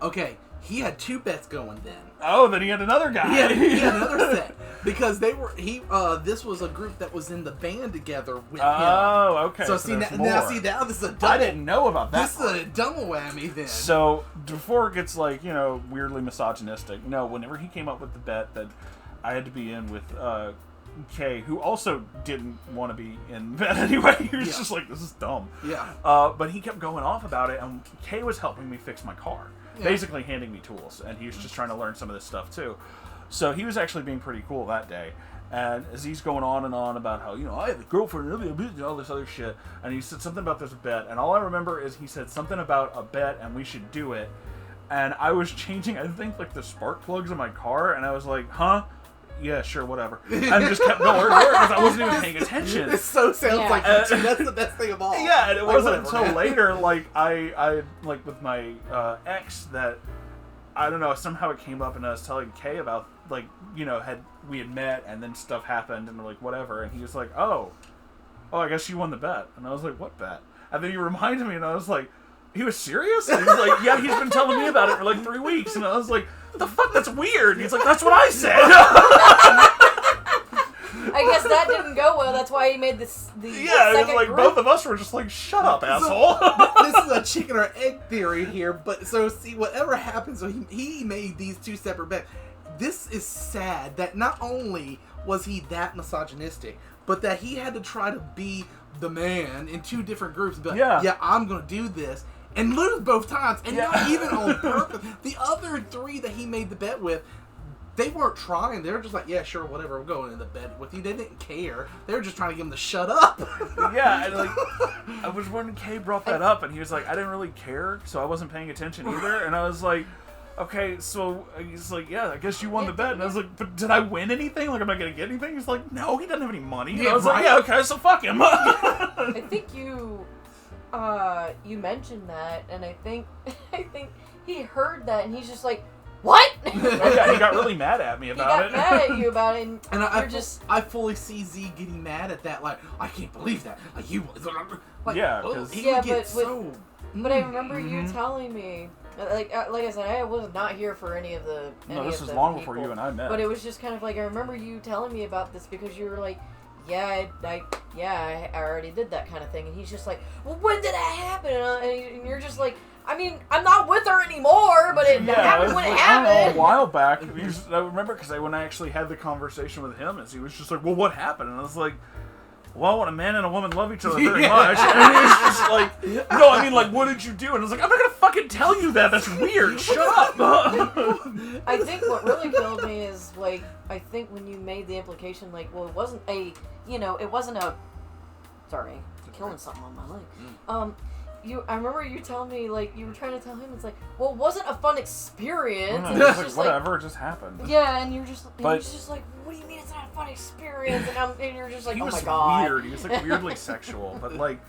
Okay, he had 2 bets going then. Oh, then he had another guy. He had another set. Because this was a group that was in the band together with him. Oh, okay. So now this is a double. I didn't know about that. This is a double whammy then. So, before it gets, like, weirdly misogynistic, no, whenever he came up with the bet that I had to be in with Kay, who also didn't want to be in bed anyway. He was just like, this is dumb. Yeah. But he kept going off about it, and Kay was helping me fix my car. Yeah. Basically handing me tools, and he was just trying to learn some of this stuff too. So he was actually being pretty cool that day. And as he's going on and on about how, I have a girlfriend and all this other shit, and he said something about this bet, and all I remember is he said something about a bet and we should do it. And I was changing, I think, like the spark plugs in my car, and I was like, huh? Yeah, sure, whatever. And just kept going because I wasn't even paying attention. It so sounds like you. That's the best thing of all. Yeah, and it wasn't until later, like, I like with my ex that, I don't know, somehow it came up and I was telling Kay about, like, we had met and then stuff happened and we're like, whatever. And he was like, oh, I guess you won the bet. And I was like, what bet? And then he reminded me and I was like, he was serious? And he was like, yeah, he's been telling me about it for like 3 weeks. And I was like, what the fuck? That's weird. And he's like, that's what I said. I guess that didn't go well. That's why he made this. Yeah, it was like both of us were just like, shut up, asshole. This is a chicken or egg theory here. But so see, whatever happens, so he made these two separate bets. This is sad that not only was he that misogynistic, but that he had to try to be the man in two different groups and be like, yeah, I'm going to do this, and lose both times, and not even on purpose. The other three that he made the bet with, they weren't trying. They were just like, yeah, sure, whatever, we're going in the bed with you. They didn't care. They were just trying to get him to shut up. Yeah, and like, I was when Kay brought that up, and he was like, I didn't really care, so I wasn't paying attention either, and I was like, okay, so he's like, yeah, I guess you won the bet. And I was like, but did I win anything? Like, am I going to get anything? He's like, no, he doesn't have any money. And I was like, yeah, okay, so fuck him. I think you mentioned that, and I think he heard that, and he's just like, what? Oh, yeah, he got really mad at me about it. He got mad at you about it, and I fully see Z getting mad at that, like, I can't believe that. Like, you... Like, yeah, because... But I remember you telling me, like I said, I was not here for any of the. This was long before you and I met. But it was just kind of like I remember you telling me about this because you were like, I already did that kind of thing, and he's just like, well, when did that happen? And you're just like, I mean, I'm not with her anymore, but it happened when it happened. A while back, I remember because when I actually had the conversation with him, he was just like, well, what happened? And I was like, well, when a man and a woman love each other very much, and he was just like, no, I mean, like, what did you do? And I was like, I'm not gonna fucking tell you that. That's weird. Shut up. I think what really killed me is, like, I think when you made the implication, like, well, it wasn't a, sorry, I'm killing something on my leg. I remember you telling me, like, you were trying to tell him, it's like, well, it wasn't a fun experience. No, it's just whatever, it just happened. Yeah, and he's just like, what do you mean it's not a fun experience? And you're just like, oh my god. He was weird. He was, like, weirdly sexual. But, like,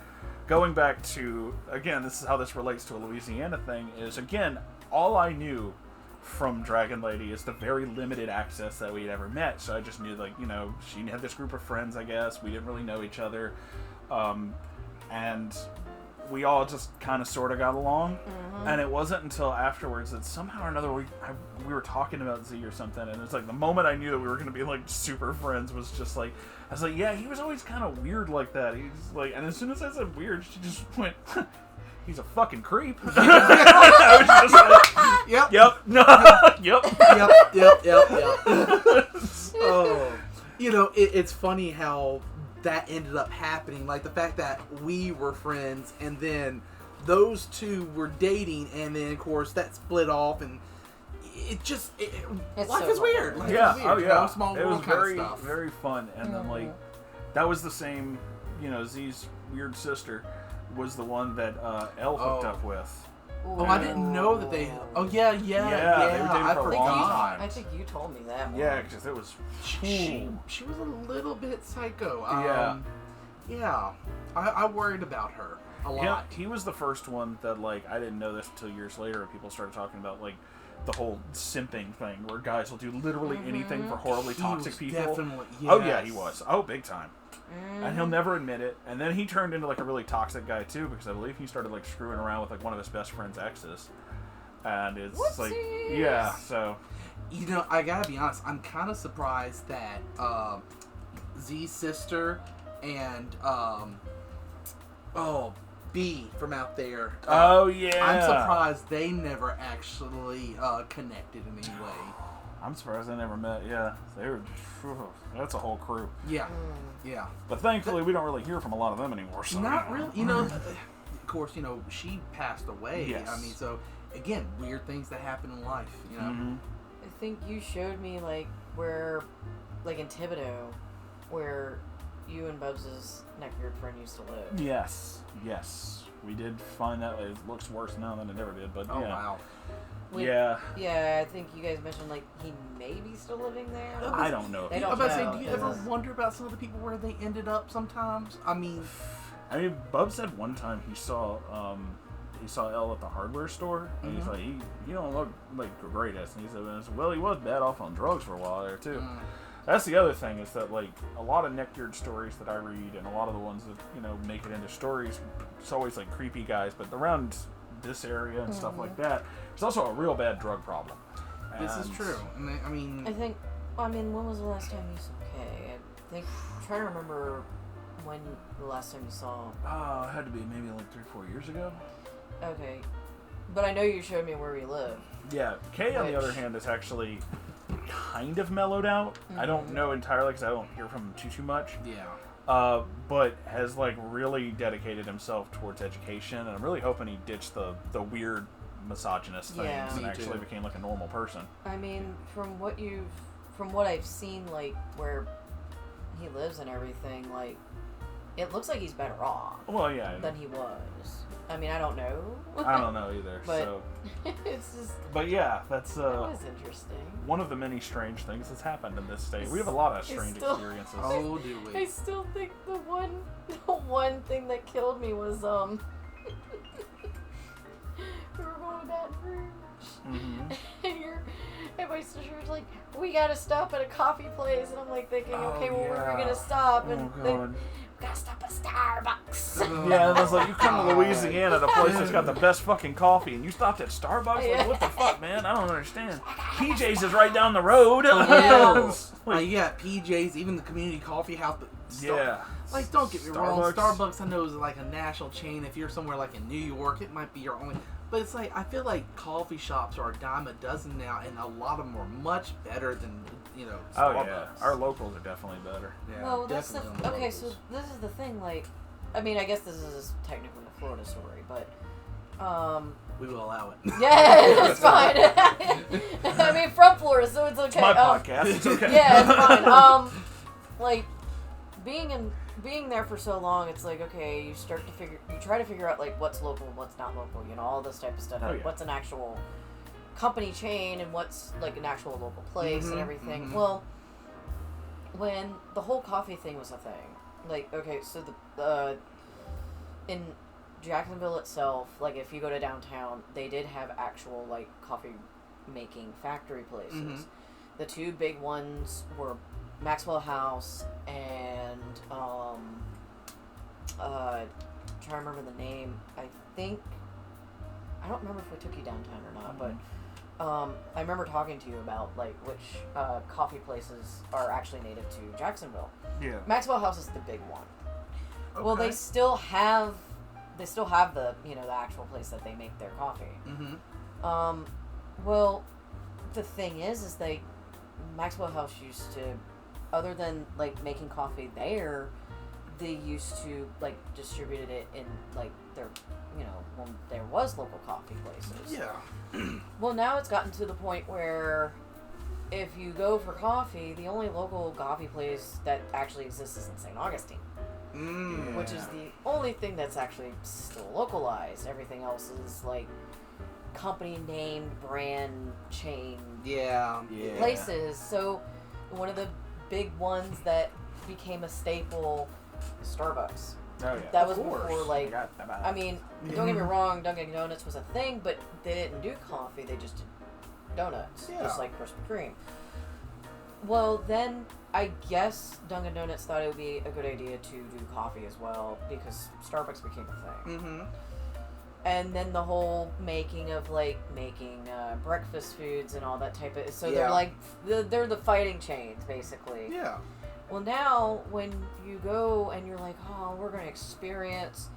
going back to, again, this is how this relates to a Louisiana thing, is, again, all I knew from Dragon Lady is the very limited access that we had ever met. So I just knew, like, she had this group of friends, I guess. We didn't really know each other. And we all just kind of sort of got along, and it wasn't until afterwards that somehow or another we were talking about Z or something, and it's like the moment I knew that we were going to be like super friends was just like, I was like, yeah, he was always kind of weird like that. He's like, and as soon as I said weird, she just went, he's a fucking creep. I was just like, Yep. Oh, it's funny how that ended up happening, like the fact that we were friends and then those two were dating, and then of course that split off, and life is weird. Life is weird. Small it was world very kind of stuff. very fun. And then like that was the same, Z's weird sister was the one that Elle hooked up with. Oh, I didn't know that they. Oh yeah. They were dating for a long time. I think you told me that one. Yeah, because it was. She was a little bit psycho. Yeah. I worried about her a lot. Yeah, he was the first one that, like, I didn't know this until years later. People started talking about, like, the whole simping thing, where guys will do literally anything for horribly toxic people. Definitely. Yes. Oh yeah, he was. Oh, big time. And he'll never admit it. And then he turned into like a really toxic guy too, because I believe he started like screwing around with like one of his best friend's exes. And it's like, yeah, so. I gotta be honest, I'm kind of surprised that Z's sister and B from out there. Oh yeah. I'm surprised they never actually connected in any way. I'm surprised I never met. Yeah, they were. That's a whole crew. Yeah, yeah. But thankfully, we don't really hear from a lot of them anymore. So Not really. You know, of course, you know, she passed away. Yes. I mean, so again, weird things that happen in life. You know. Mm-hmm. I think you showed me like where, like in Thibodeau, where you and Bubs' neckbeard friend used to live. Yes, yes, we did find that. It looks worse now than it ever did, but Oh yeah. wow. Yeah. Yeah, I think you guys mentioned like he may be still living there. I don't know. They I don't was about to say, know, do you ever 'cause- wonder about some of the people where they ended up sometimes? I mean, Bub said one time he saw Elle at the hardware store, and he's like, he don't look like the greatest. And he said, well, he was bad off on drugs for a while there too. That's the other thing, is that like a lot of neckbeard stories that I read, and a lot of the ones that, you know, make it into stories, it's always like creepy guys, but around this area and stuff like that, there's also a real bad drug problem. this is And- true. And they, I mean, when was the last time you saw Kay? I think, I'm trying to remember when the last time you saw him. Oh, it had to be maybe like 3 or 4 years ago. Okay. But I know you showed me where we live. Yeah, Kay, on the Which- other hand, is actually kind of mellowed out. I don't know entirely because I don't hear from him too much. yeah. But has like really dedicated himself towards education, and I'm really hoping he ditched the weird misogynist things Yeah. and Me actually too. became like a normal person. I mean, from what I've seen, like where he lives and everything, like it looks like he's better off Well, yeah, than he was. I mean, I don't know. I don't know either. But So, it's just but yeah, that's that was interesting. one of the many strange things that's happened in this state. We have a lot of strange still- experiences. Oh, do I we? still think the one thing that killed me was we were going to Baton Rouge, and my sister was like, "We gotta stop at a coffee place," and I'm like thinking, Oh, "Okay, well, where are we yeah. gonna stop?" Oh And god. we gotta stop at Starbucks. Yeah, and I was like, you come to Louisiana, the place that's got the best fucking coffee, and you stopped at Starbucks? Yeah. Like, what the fuck, man? I don't understand. PJ's is right down the road. Yeah. You got PJ's, even the community coffee house. But Yeah. Like, don't get me wrong. Starbucks. Starbucks, I know, is like a national chain. If you're somewhere like in New York, it might be your only. But it's like, I feel like coffee shops are a dime a dozen now, and a lot of them are much better than, you know, Oh, Starbucks. yeah. Our locals are definitely better. Yeah, Well, that's the definitely on the okay. So locals. this is the thing. Like, I mean, I guess this is technically a Florida story, but we will allow it. yeah, it's fine. I mean, from Florida, so it's okay. It's my podcast. It's okay. Yeah, it's fine. Like being there for so long, it's like, okay, you try to figure out like what's local and what's not local, you know, all this type of stuff. Oh, Like, yeah. what's an actual company chain and what's like an actual local place and everything. Well, when the whole coffee thing was a thing, like, okay, so the in Jacksonville itself, like if you go to downtown, they did have actual like coffee making factory places. The two big ones were Maxwell House and trying to remember the name. I don't remember if we took you downtown or not, but I remember talking to you about like which coffee places are actually native to Jacksonville. Yeah. Maxwell House is the big one. Okay. Well, they still have the the actual place that they make their coffee. Well, the thing is Maxwell House used to, other than like making coffee there, they used to like distributed it in like their, when there was local coffee places. Yeah. Well, now it's gotten to the point where if you go for coffee, the only local coffee place that actually exists is in St. Augustine, which is the only thing that's actually still localized. Everything else is like company named brand chain Yeah. places. So one of the big ones that became a staple is Starbucks. Oh, yeah. That was Of course. before, like, I mean, don't get me Mhm. wrong, Dunkin' Donuts was a thing, but they didn't do coffee, they just did donuts, Yeah. just like Krispy Kreme. Well, then I guess Dunkin' Donuts thought it would be a good idea to do coffee as well, because Starbucks became a thing. And then the whole making breakfast foods and all that type of, so they're Yeah. like, they're the fighting chains, basically. Yeah. Well, now when you go and you're like, oh, we're gonna experience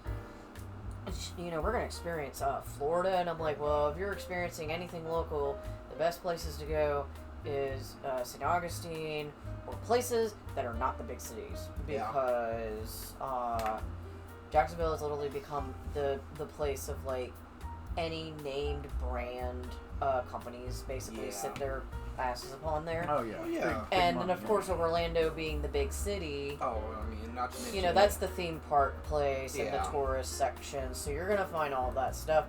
Florida, and I'm like, well, if you're experiencing anything local, the best places to go is St. Augustine, or places that are not the big cities, because Jacksonville has literally become the place of like any named brand companies basically sit their asses upon there. Oh yeah. Yeah. And then of course Orlando being the big city. Oh, I mean, not to mention, That's the theme park place and the tourist section, so you're gonna find all that stuff.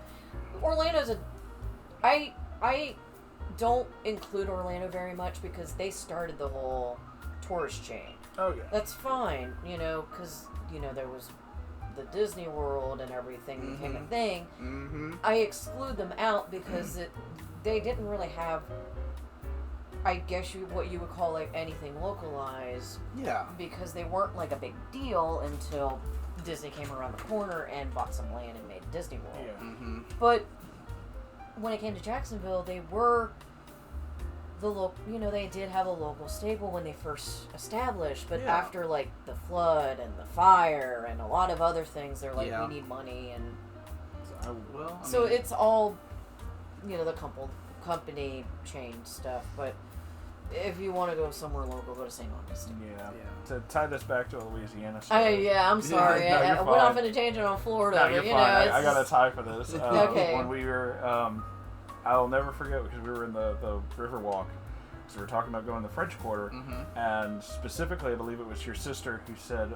Orlando's I don't include Orlando very much because they started the whole tourist chain. Oh yeah. That's fine, because there was the Disney World and everything became a thing. Mm-hmm. I exclude them out because they didn't really have, I guess what you would call like anything localized. Yeah. Because they weren't like a big deal until Disney came around the corner and bought some land and made Disney World. Yeah. Mm-hmm. But when it came to Jacksonville, they were the local. They did have a local staple when they first established. But after like the flood and the fire and a lot of other things, they're like, we need money, and so it's all the company chain stuff. But if you want to go somewhere local, go to St. Augustine. Yeah. To tie this back to a Louisiana story. I'm sorry. No, I you're went off fine. in a tangent on Florida. No, but, you're fine. I got a it's tie for this. Okay. When we were, I'll never forget because we were in the river walk. So we were talking about going to the French Quarter, and specifically, I believe it was your sister who said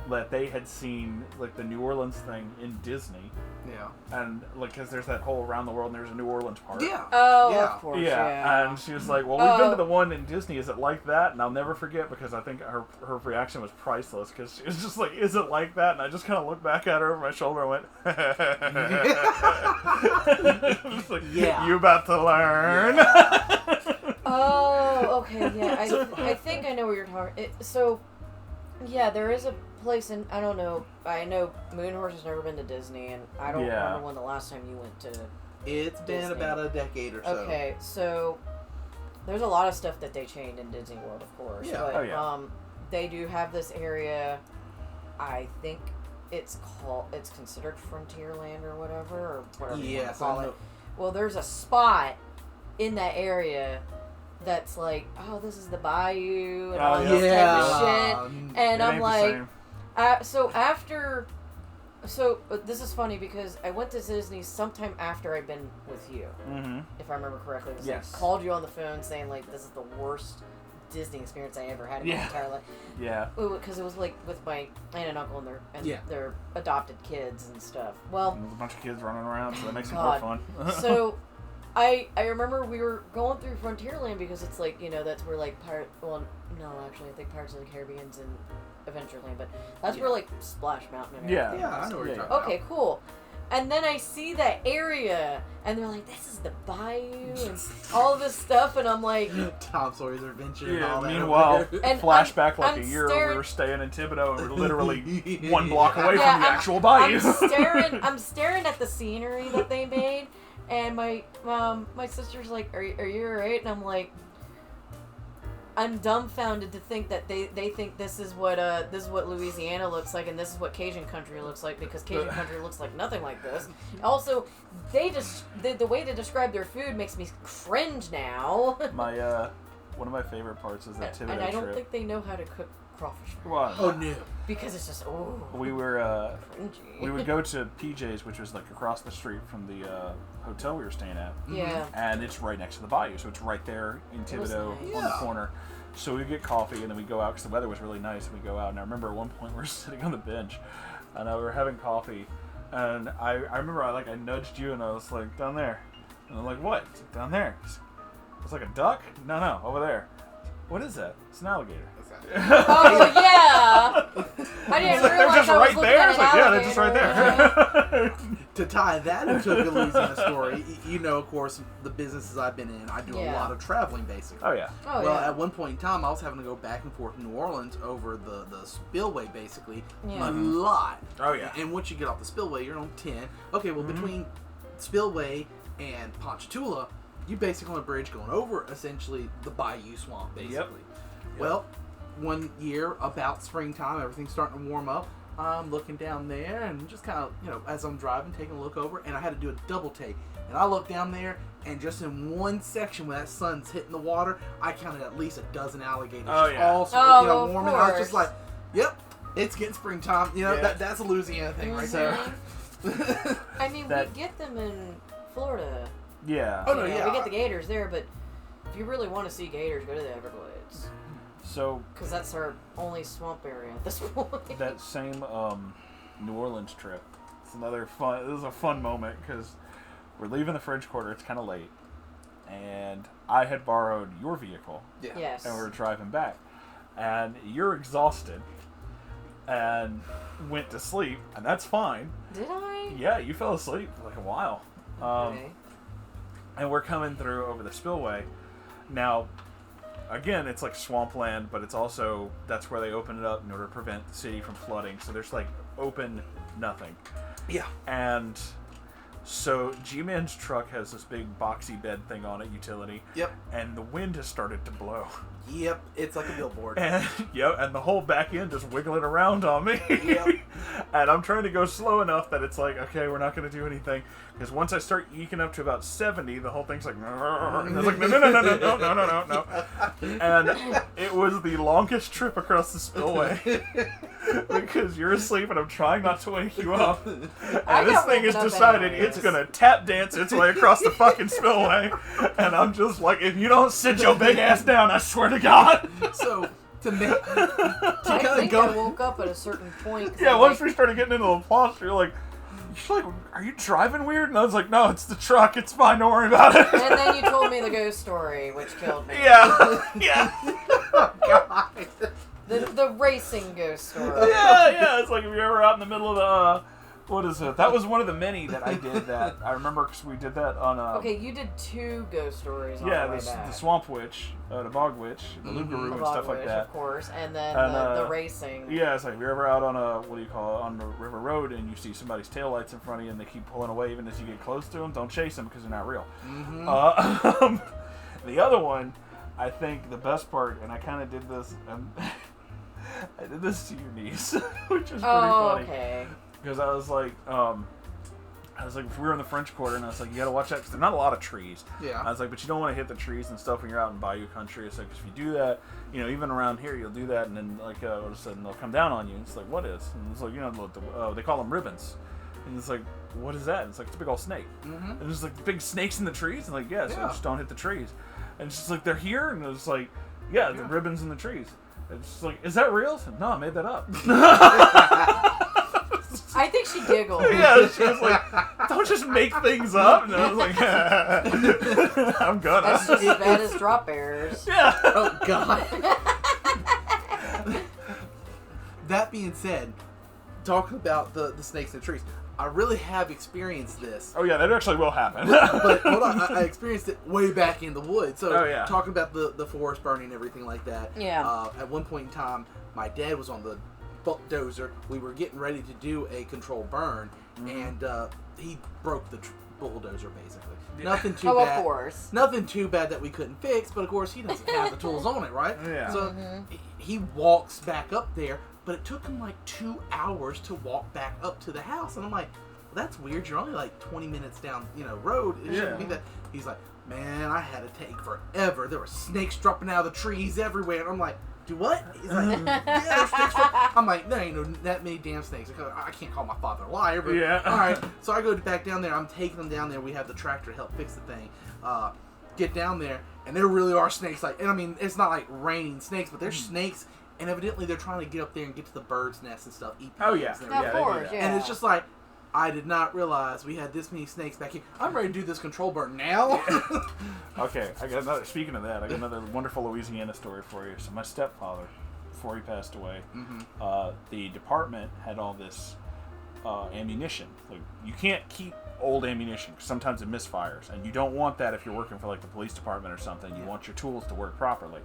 that they had seen like the New Orleans thing in Disney. Yeah. And like, because there's that whole around the world, and there's a New Orleans part. Yeah. Oh, Yeah. of course. Yeah, and she was like, "Well, we've been to the one in Disney. Is it like that?" And I'll never forget because I think her reaction was priceless because she was just like, "Is it like that?" And I just kind of looked back at her over my shoulder and went, just like, "You about to learn?" Oh, okay, yeah. I think I know what you're talking. There is a place in, I don't know. I know Moonhorse has never been to Disney, and I don't remember when the last time you went to. It's been Disney. about a decade or so. Okay, so there's a lot of stuff that they changed in Disney World, of course. Yeah. But, they do have this area. I think it's considered Frontierland or whatever you want to call it. Well, there's a spot in that area that's like, this is the bayou and all this type of shit. And I'm like, this is funny because I went to Disney sometime after I'd been with you, if I remember correctly. It was like, called you on the phone saying like, this is the worst Disney experience I ever had in my entire life. Yeah. Because it was like with my aunt and uncle and their adopted kids and stuff. Well, there's a bunch of kids running around, so that makes it more fun. So I remember we were going through Frontierland because it's like, that's where like I think Pirates of the Caribbean's in Adventureland, but that's where like Splash Mountain and everything. Yeah, I know what you're talking about. Okay, cool. And then I see that area, and they're like, this is the bayou, and all this stuff, and I'm like... Tom Sawyer's Adventure and all that. Meanwhile, and flashback a year ago, we were staying in Thibodeau, and we're literally 1 block away from the actual bayou. I'm staring at the scenery that they made, and my sister's like, are you alright? And I'm like... I'm dumbfounded to think that they think this is what Louisiana looks like, and this is what Cajun country looks like, because Cajun country looks like nothing like this. Also, the way they describe their food makes me cringe now. One of my favorite parts is that Thibodeau and I don't trip. think they know how to cook crawfish. What? Oh no! Because it's just we were cringy. we would go to PJ's, which was like across the street from the hotel we were staying at. Yeah. And it's right next to the bayou, so it's right there in Thibodeau on the corner. So we get coffee and then we go out because the weather was really nice. And we go out, and I remember at one point we were sitting on the bench, and we were having coffee, and I remember I nudged you and I was like, down there, and I'm like, what? It's like, down there. It's like a duck? No, over there. What is that? It's an alligator. Oh yeah! I didn't they're realize just I was right looking there. at It's an like, they're just right alligator. there. To tie that into a Louisiana story, of course, the businesses I've been in, I do a lot of traveling, basically. Oh, yeah. At one point in time, I was having to go back and forth to New Orleans over the spillway, basically, a lot. Oh, yeah. And once you get off the spillway, you're on 10. Okay, well, between spillway and Ponchatoula, you basically on a bridge going over, essentially, the Bayou Swamp, basically. Yep. Well, one year, about springtime, everything's starting to warm up. I'm looking down there and just kind of, as I'm driving, taking a look over, and I had to do a double take. And I look down there, and just in one section where that sun's hitting the water, I counted at least a dozen alligators. All warming. I was just like, yep, it's getting springtime. That's a Louisiana thing right there. I mean, we get them in Florida. Yeah. Oh, no, yeah. We get the gators there, but if you really want to see gators, go to the Everglades. So, because that's our only swamp area at this point. That same New Orleans trip, it's another fun. It was a fun moment because we're leaving the French Quarter. It's kind of late, and I had borrowed your vehicle. Yeah. Yes. And we were driving back, and you're exhausted, and went to sleep, and that's fine. Did I? Yeah, you fell asleep for like a while. Okay. And we're coming through over the spillway. Now, again, it's like swampland, but it's also, that's where they open it up in order to prevent the city from flooding. So there's like open nothing. Yeah. And so G-Man's truck has this big boxy bed thing on it, utility. Yep. And the wind has started to blow. Yep, it's like a billboard. And and the whole back end just wiggling around on me. Yep. And I'm trying to go slow enough that it's like, okay, we're not going to do anything. Because once I start eking up to about 70, the whole thing's like, and I was like, no. And it was the longest trip across the spillway. Because you're asleep and I'm trying not to wake you up. And this thing has decided it's going to tap dance its way across the fucking spillway. And I'm just like, if you don't sit your big ass down, I swear to God. So, to make... I think I woke up at a certain point. Yeah, once we started getting into the plot, you're like, are you driving weird? And I was like, no, it's the truck. It's fine. Don't worry about it. And then you told me the ghost story, which killed me. Yeah. Yeah. Oh, God. The racing ghost story. Yeah. It's like if you're ever out in the middle of the... what is it? That was one of the many that I did that. I remember because we did that on... okay, you did 2 ghost stories on the way back. The Swamp Witch, the Bog Witch, the Lugaroo and stuff like that. Of course, and then the racing. Yeah, it's like if you're ever out on on the river road and you see somebody's taillights in front of you and they keep pulling away even as you get close to them, don't chase them because they're not real. Mm-hmm. The other one, I think the best part, and I kind of did this, I did this to your niece, which is pretty funny. Okay. Because I was like, if we were in the French Quarter, and I was like, you gotta watch out, because there's not a lot of trees. Yeah. I was like, but you don't want to hit the trees and stuff when you're out in bayou country. It's like, if you do that, even around here, you'll do that, and then, like, all of a sudden, they'll come down on you. And it's like, what is? And it's like, they call them ribbons. And it's like, what is that? And it's like, it's a big old snake. Mm-hmm. And there's, like, big snakes in the trees. And like, so just don't hit the trees. And it's just like, they're here, and it's like, the ribbons in the trees. It's just like, is that real? No, I made that up. I think she giggled. Yeah, she was like, don't just make things up. And I was like, I'm gonna. That's just as bad as drop bears. Yeah. Oh, God. That being said, talking about the snakes in the trees, I really have experienced this. Oh, yeah, that actually will happen. But hold on, I experienced it way back in the woods. So, talking about the forest burning and everything like that. Yeah. At one point in time, my dad was on the bulldozer. We were getting ready to do a controlled burn, and he broke the bulldozer, basically. Yeah. Nothing too bad. Of course. Nothing too bad that we couldn't fix, but of course he doesn't have the tools on it, right? Yeah. So he walks back up there, but it took him like 2 hours to walk back up to the house, and I'm like, well, that's weird. You're only like 20 minutes down, road. It shouldn't be that. He's like, man, I had to take forever. There were snakes dropping out of the trees everywhere, and I'm like, do what? He's like, yeah, there's snakes. I'm like, there ain't no that many damn snakes. I can't call my father a liar, but all right. So I go back down there. I'm taking them down there. We have the tractor to help fix the thing. Get down there, and there really are snakes. And I mean, it's not like raining snakes, but there's snakes, and evidently they're trying to get up there and get to the bird's nest and stuff. Eat the eggs and everything. Of course, yeah. And it's just like, I did not realize we had this many snakes back here. I'm ready to do this control burn now. Okay, I got another. Speaking of that, I got another wonderful Louisiana story for you. So my stepfather, before he passed away, the department had all this ammunition. Like, you can't keep old ammunition because sometimes it misfires, and you don't want that if you're working for like the police department or something. You want your tools to work properly.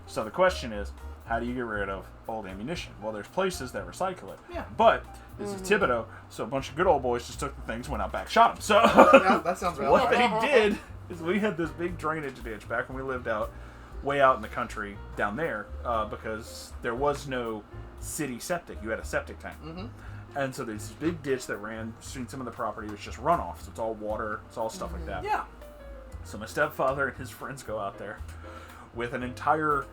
So the question is, how do you get rid of old ammunition? Well, there's places that recycle it. Yeah. But this is Thibodeau, so a bunch of good old boys just took the things, went out back, shot them. So that sounds right. What they did is we had this big drainage ditch back when we lived way out in the country down there, because there was no city septic. You had a septic tank. Mm-hmm. And so there's this big ditch that ran between some of the property. It was just runoff. So it's all water. It's all stuff like that. Yeah. So my stepfather and his friends go out there with an entire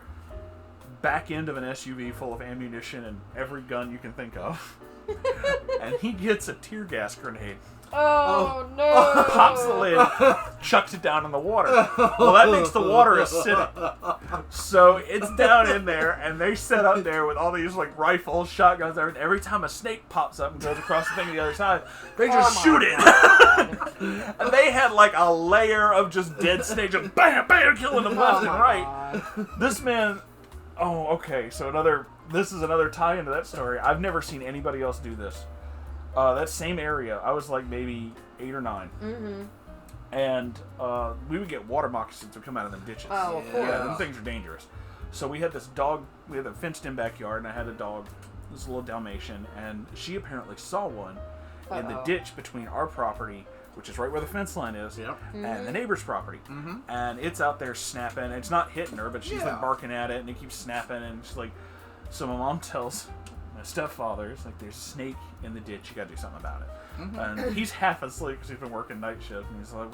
back end of an SUV full of ammunition and every gun you can think of. And he gets a tear gas grenade. Oh, no. Pops the lid, chucks it down in the water. Well, that makes the water acidic. So it's down in there, and they set up there with all these like rifles, shotguns, everything. Every time a snake pops up and goes across the thing to the other side, they just shoot it. And they had like a layer of just dead snakes, just bam, bam, killing them left and right. This man, okay, so this is another tie into that story. I've never seen anybody else do this. That same area, I was like maybe 8 or 9. Mm-hmm. And we would get water moccasins that would come out of them ditches. Oh, of course. Yeah, them things are dangerous. So we had this dog, we had a fenced-in backyard, and I had a dog, this little Dalmatian, and she apparently saw one in the ditch between our property, which is right where the fence line is, and the neighbor's property. Mm-hmm. And it's out there snapping. It's not hitting her, but she's like barking at it, and it keeps snapping, and she's like, so my mom tells my stepfather, it's like, there's a snake in the ditch, you gotta do something about it. Mm-hmm. And he's half asleep because he's been working night shift, and he's like,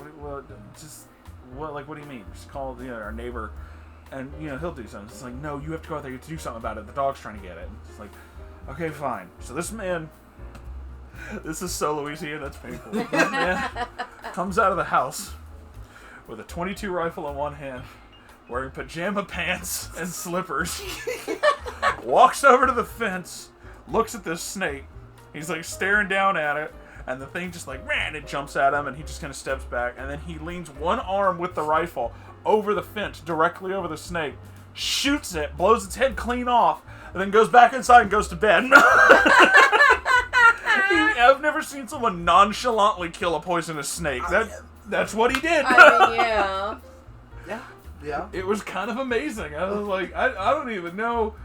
what do you mean? Just call our neighbor, and he'll do something. It's like, no, you have to go out there, you have to do something about it. The dog's trying to get it. And it's like, okay, fine. So this man, this is so Louisiana, that's painful. This man comes out of the house with a .22 rifle in one hand, wearing pajama pants and slippers, walks over to the fence, looks at this snake. He's like staring down at it, and the thing just like ran. It jumps at him, and he just kind of steps back, and then he leans one arm with the rifle over the fence, directly over the snake, shoots it, blows its head clean off, and then goes back inside and goes to bed. I've never seen someone nonchalantly kill a poisonous snake. That's what he did. I mean, yeah. Yeah. It was kind of amazing. I was like, I don't even know.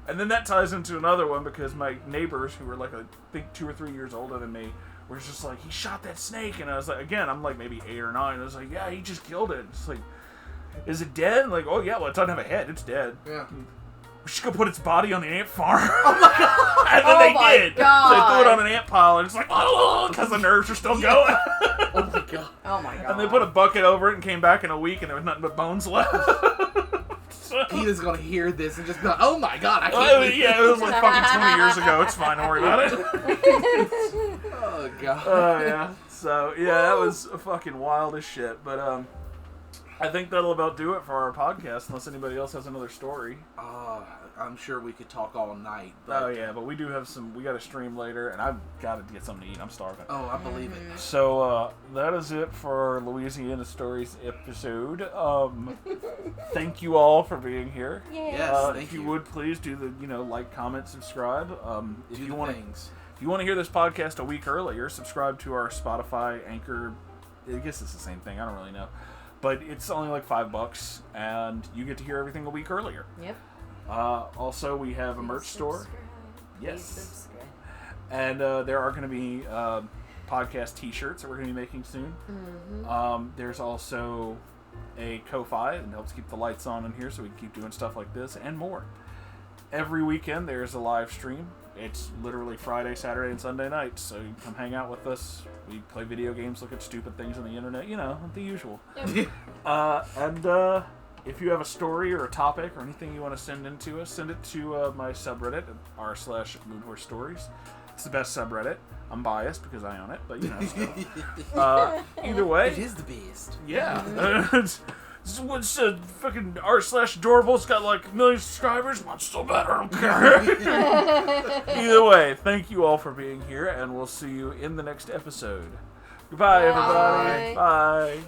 And then that ties into another one because my neighbors, who were like, I think 2 or 3 years older than me, were just like, he shot that snake. And I was like, again, I'm like maybe 8 or 9. I was like, yeah, he just killed it. It's like, is it dead? Like, oh yeah, well, it doesn't have a head. It's dead. Yeah. We should go put its body on the ant farm. Oh my god! And then they did. God. So they threw it on an ant pile, and it's like, oh, because the nerves are still going. Oh my god. Oh my god. And they put a bucket over it and came back in a week, and there was nothing but bones left. Peter's gonna hear this and just be like, oh my god, I can't believe yeah, it was like fucking 20 years ago. It's fine, don't worry about it. Oh god. Oh, yeah. So, yeah, that was fucking wild as shit. But, I think that'll about do it for our podcast, unless anybody else has another story. I'm sure we could talk all night. But... Oh, yeah, but we do have we got to stream later, and I've got to get something to eat. I'm starving. Oh, I believe it. So, that is it for our Louisiana Stories episode. Thank you all for being here. Yes, if you would, please do the, like, comment, subscribe. If you want things. If you want to hear this podcast a week earlier, subscribe to our Spotify, Anchor. I guess it's the same thing. I don't really know. But it's only like $5, and you get to hear everything a week earlier. Yep. Also, we have a merch store. Yes. And there are going to be podcast T-shirts that we're going to be making soon. Mm-hmm. There's also a Ko-Fi that helps keep the lights on in here, so we can keep doing stuff like this and more. Every weekend there's a live stream. It's literally Friday, Saturday, and Sunday nights, so you can come hang out with us. We play video games, look at stupid things on the internet, the usual. Yep. And if you have a story or a topic or anything you want to send in to us, send it to my subreddit, r/Moonhorse Stories. It's the best subreddit. I'm biased because I own it, but either way. It is the best. Yeah. What's fucking r/Adorable? It's got like 1 million subscribers. Mine's still better. I don't care. Either way, thank you all for being here, and we'll see you in the next episode. Goodbye, everybody. Bye.